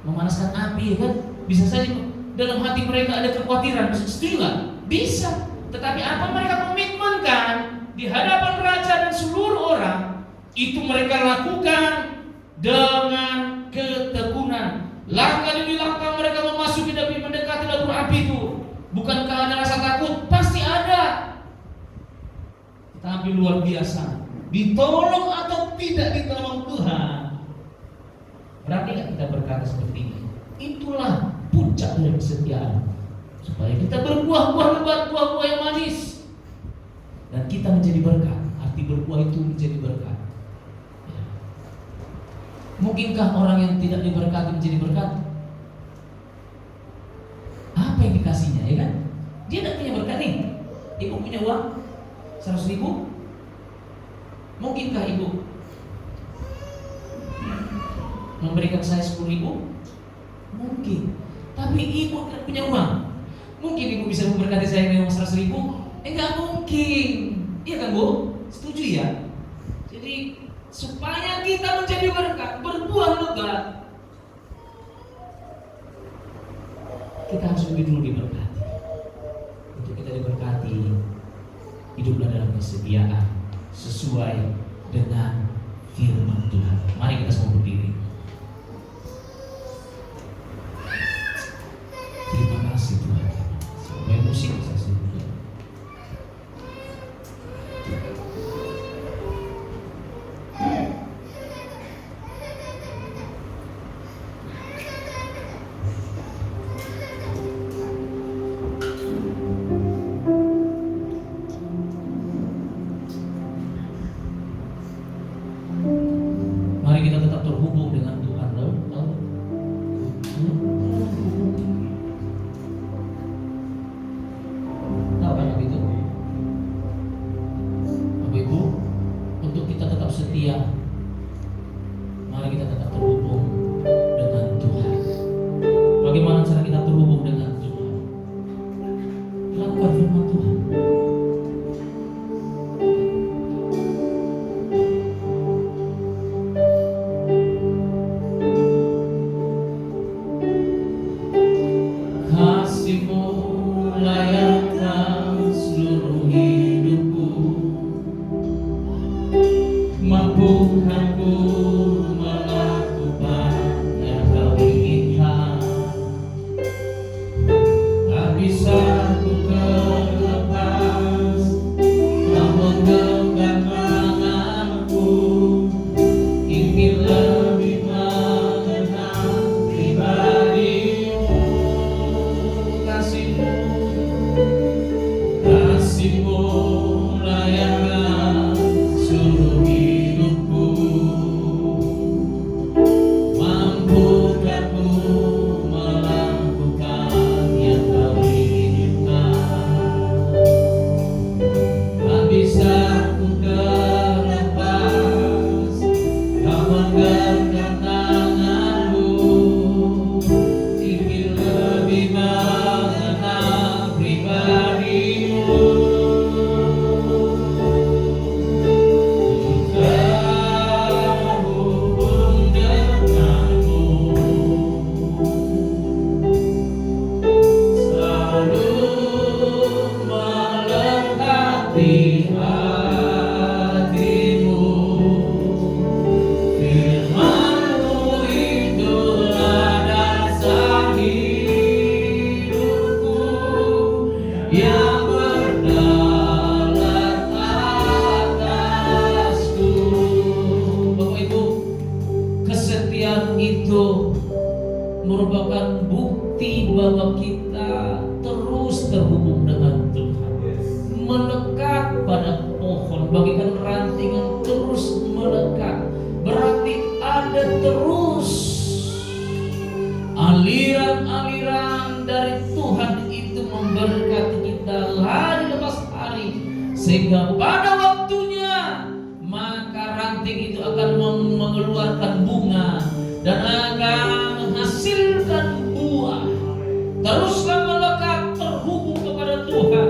Memanaskan api, ya kan? Bisa saja dalam hati mereka ada kekhawatiran. Setuju nggak? Bisa. Tetapi apa mereka komitmenkan di hadapan raja dan seluruh orang, itu mereka lakukan dengan ketekunan. Langkah demi langkah mereka memasuki dan mendekati dapur api itu. Bukankah ada rasa takut? Pasti ada. Tapi luar biasa, ditolong atau tidak ditolong Tuhan. Berarti kita berkata seperti ini. Itulah puncak dari kesetiaan, supaya kita berbuah-buah lebat, buah-buah yang manis, dan kita menjadi berkat. Arti berbuah itu menjadi berkat. Ya. Mungkinkah orang yang tidak diberkati menjadi berkat? Apa yang dikasihnya, ya kan? Dia tidak punya berkat nih. Ibu punya uang 100.000. Mungkinkah ibu memberikan saya 10.000? Mungkin. Tapi ibu tidak punya uang. Mungkin ibu bisa memberkati saya dengan uang 100.000? Enggak mungkin. Iya kan Bu? Setuju ya? Jadi supaya kita menjadi berkat, berbuah lebat, kita harus lebih dulu diberkati. Untuk kita diberkati, hiduplah dalam kesetiaan sesuai dengan firman Tuhan. Mari kita semua berdiri. Terima kasih Tuhan. di hatimu. Firman-Mu itulah dasar hidupku yang berdalat atasku. Bapak Ibu, kesetiaan itu merupakan bukti bahwa kita terus terhubung dengan Tuhan, melekat pada pohon bagaikan ranting yang terus melekat. Berarti ada terus aliran-aliran dari Tuhan itu memberkati kita hari lepas hari, sehingga pada waktunya maka ranting itu akan mengeluarkan bunga dan akan menghasilkan buah. Teruslah melekat terhubung kepada Tuhan,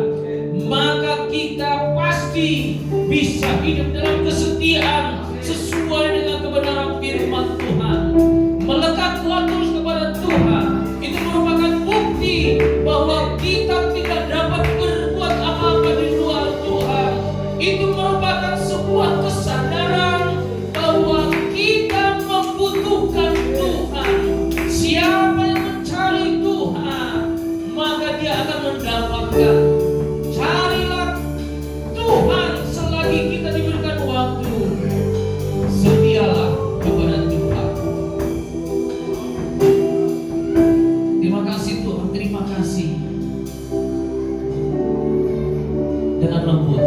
maka kita pasti bisa hidup dalam kesetiaan sesuai dengan kebenaran firman Tuhan. Melekat Tuhan terus kepada Tuhan itu merupakan bukti bahwa kita tidak dapat berbuat apa-apa di luar Tuhan. Itu merupakan sebuah kesadaran bahwa kita membutuhkan Tuhan. Siapa yang mencari Tuhan, maka dia akan mendapatkan. Carilah Tuhan selagi kita diberikan waktu. Setialah kepada Tuhan. Terima kasih Tuhan, terima kasih. Dengan lembut.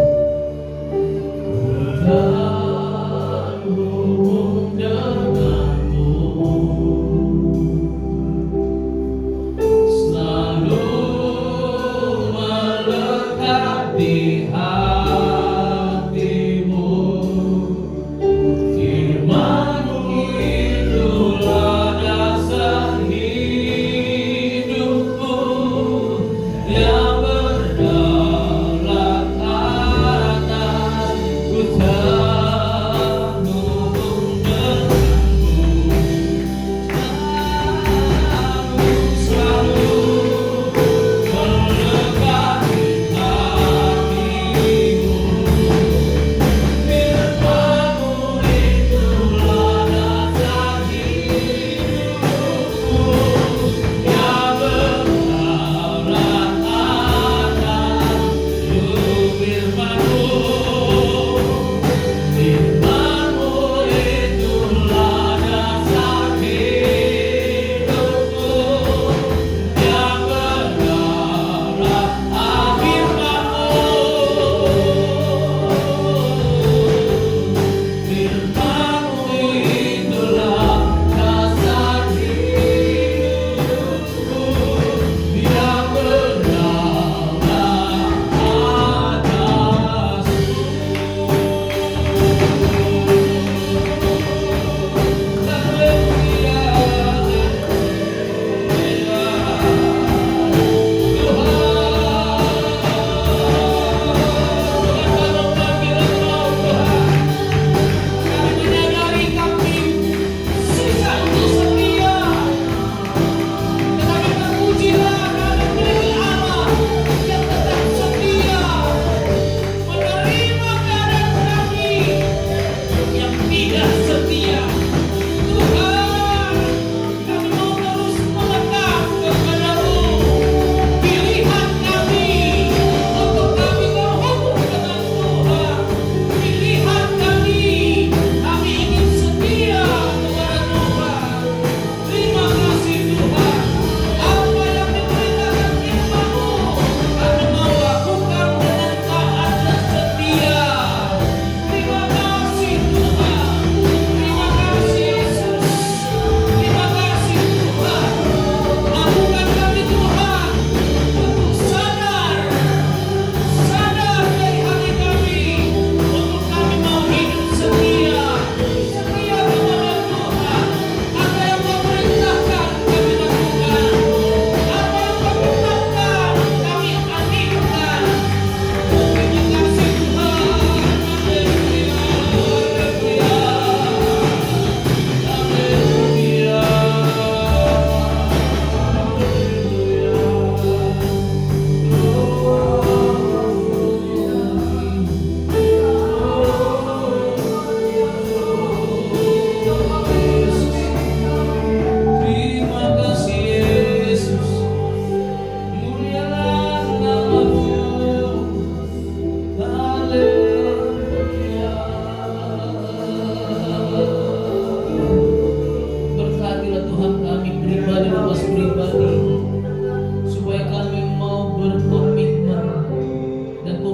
Terhubung denganmu, selalu melekat di hatimu. Firman-Mu itulah dasar hidupku yang berdalat atasku. Terhubung denganmu, selalu melekat di hatimu.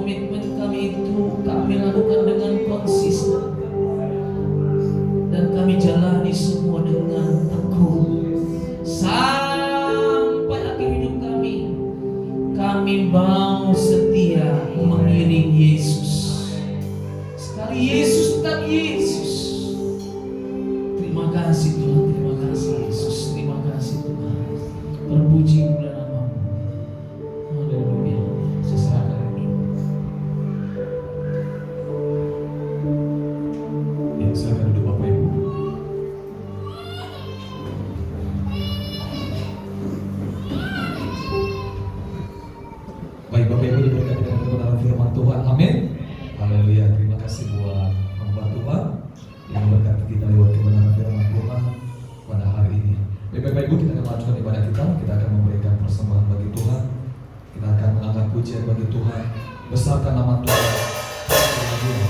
komitmen kami itu kami lakukan dengan konsisten, dan kami jalani semua dengan tekun sampai akhir hidup kami. Kami mau setia mengiring Yesus. Sekali Yesus tetap Yesus. Terima kasih Tuhan, terima kasih Yesus, terima kasih Tuhan. Terpuji bulan namamu. Haleluya. Saya serahkan ini. Ya, silakan duduk Bapak Ibu. Baik Bapak Ibu, diberkati dengan kebenaran firman Tuhan. Amin. Haleluya. Terima kasih buat hamba Tuhan yang memberkati kita lewat kebenaran firman Tuhan pada hari ini. Bapak Ibu, kita akan lanjutkan ibadah kita. Kita akan memberikan persembahan bagi Tuhan. Kita akan mengangkat pujian bagi Tuhan. Besarkan nama Tuhan. Haleluya.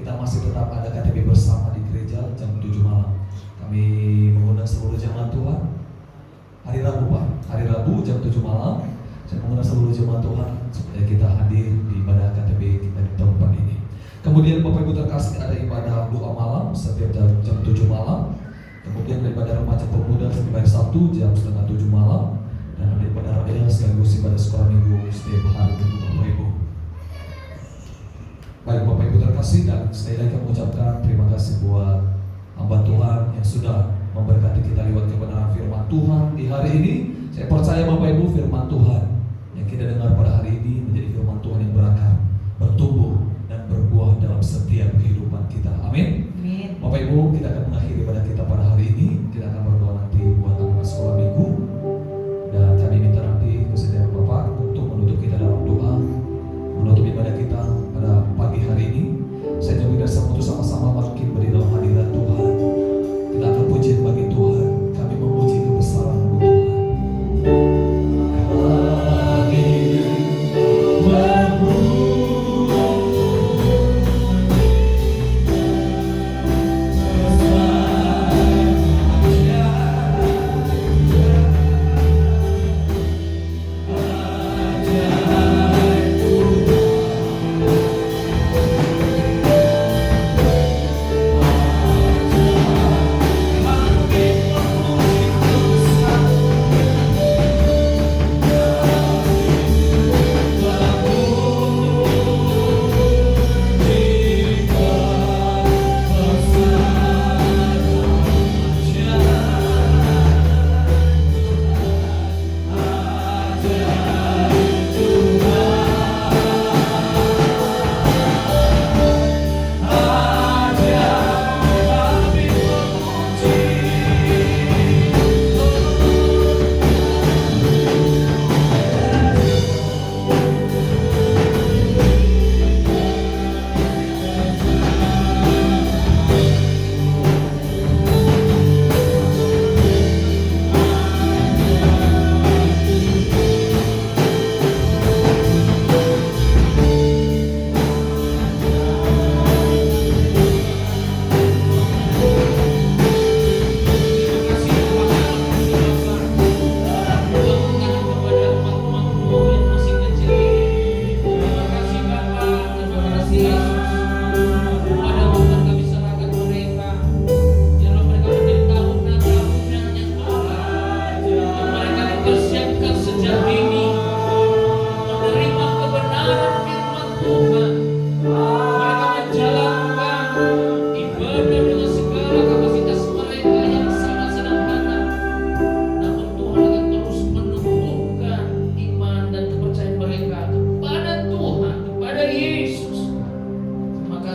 Kita masih tetap ada KTP bersama di gereja jam 7 malam. Kami mengundang seluruh jemaat Tuhan. Hari Rabu Pak, hari Rabu jam 7 malam. Saya mengundang seluruh jemaat Tuhan supaya kita hadir di ibadah KTP kita di tempat ini. Kemudian Bapak Ibu terkasih, ada ibadah doa malam setiap jam 7 malam. Kemudian ada ibadah remaja pemuda setiap hari Sabtu jam setengah 7 malam. Dan ada ibadah raya sekaligus ibadah sekolah minggu setiap hari Minggu Bapak Ibu. Baik Bapak Ibu terkasih, dan sekali lagi kami mengucapkan terima kasih buat hamba Tuhan yang sudah memberkati kita lewat kebenaran firman Tuhan di hari ini. Saya percaya Bapak Ibu, firman Tuhan yang kita dengar pada hari ini menjadi firman Tuhan yang berakar, bertumbuh dan berbuah dalam setiap kehidupan kita. Amin. Bapak Ibu, kita akan mengakhiri ibadah kita pada hari ini. Kita akan berdoa nanti buat anak sekolah minggu, dan kami minta nanti kesediaan Bapak untuk menutup kita dalam doa, menutup ibadah kita pada pagi hari ini. Saya juga untuk sama-sama makin berdiri dalam hadirat Tuhan. Kita akan puji bagi Tuhan. Kami memuji kebesaran-Mu Tuhan. Kami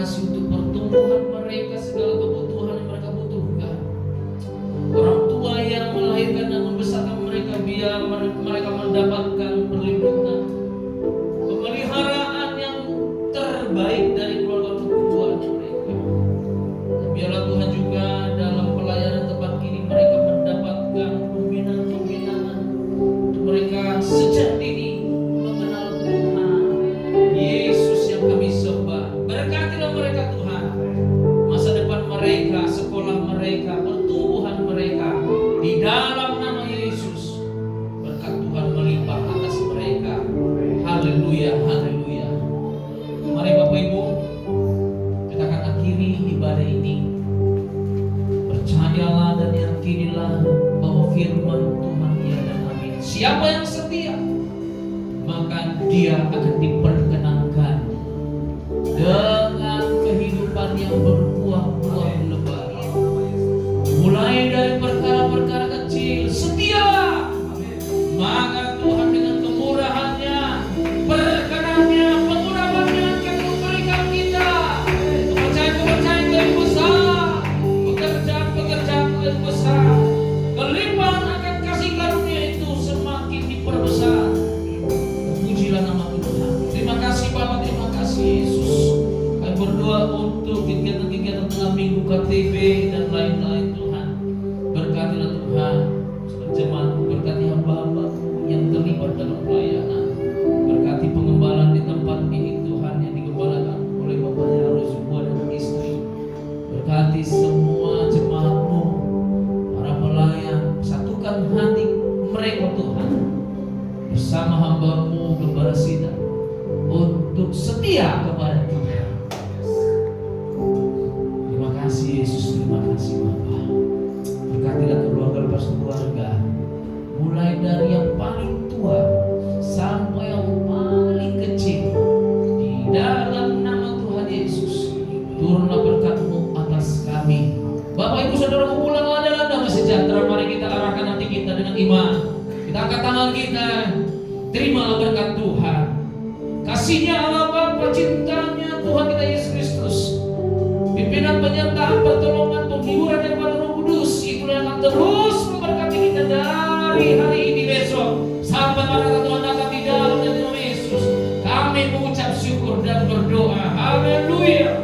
kasih untuk pertumbuhan mereka, segala kebutuhan yang mereka butuhkan. Orang tua yang melahirkan dan membesarkan mereka, biar mereka mendapatkan perlindungan, pemeliharaan yang terbaik dari keluarga kebutuhan mereka. Dan biarlah Tuhan juga dalam pelayanan tempat ini mereka mendapatkan pembinaan untuk mereka sejak dini mengenal Tuhan Yesus yang kami sembah. Berkatilah mereka Tuhan, masa depan mereka, sekolah mereka, pertumbuhan mereka di dalam nama Yesus. Berkat Tuhan melimpah atas mereka. Haleluya, haleluya. Mari Bapak Ibu, kita akan akhiri ibadah ini. Percayalah dan yakinilah bahwa firman Tuhan ya dan amin. Siapa yang setia, maka dia akan diperkenankan dengan kehidupan yang berbuah-buah lebat. Mulai dari perkara-perkara kecil, setia, maka Tuhan dengan kemurahannya, berkenannya, pengurapannya akan memberikan kita kepercayaan yang besar, pekerjaan yang besar. Kelimpahan akan kasih karunia itu semakin diperbesar. Pujilah nama Tuhan. Terima kasih Bapak, terima kasih Yesus. Kami berdoa untuk kegiatan-kegiatan tengah minggu KTB dan lain-lain Tuhan. Berkatilah Tuhan jemaat, berkati hamba-hamba yang terlibat dalam pelayanan. Berkati pengembalaan di tempat ini Tuhan yang digembalakan oleh Bapak Yarus dan istri. Berkati semua jemaat-Mu, para pelayan, satukan hati mereka Tuhan bersama hamba-Mu Gembala Sida untuk setia kepada Tuhan. Terima kasih Yesus, terima kasih Bapa. Berkatilah keluarga lepas keluarga, mulai dari yang paling tua sampai yang paling kecil. Di dalam nama Tuhan Yesus, turunlah berkat-Mu atas kami. Bapak Ibu Saudara pulang dalam damai sejahtera. Mari kita arahkan hati kita dengan iman. Kita angkat tangan kita, terimalah berkat Tuhan. Kasihnya Allah Bapa, cintanya Tuhan kita Yesus Kristus, pimpinan penyertaan, pertolongan, penghiburan daripada Roh Kudus, itulah yang akan terus memberkati kita dari hari ini besok sampai pada Tuhan datang di dalam nama Yesus. Kami mengucap syukur dan berdoa. Haleluya.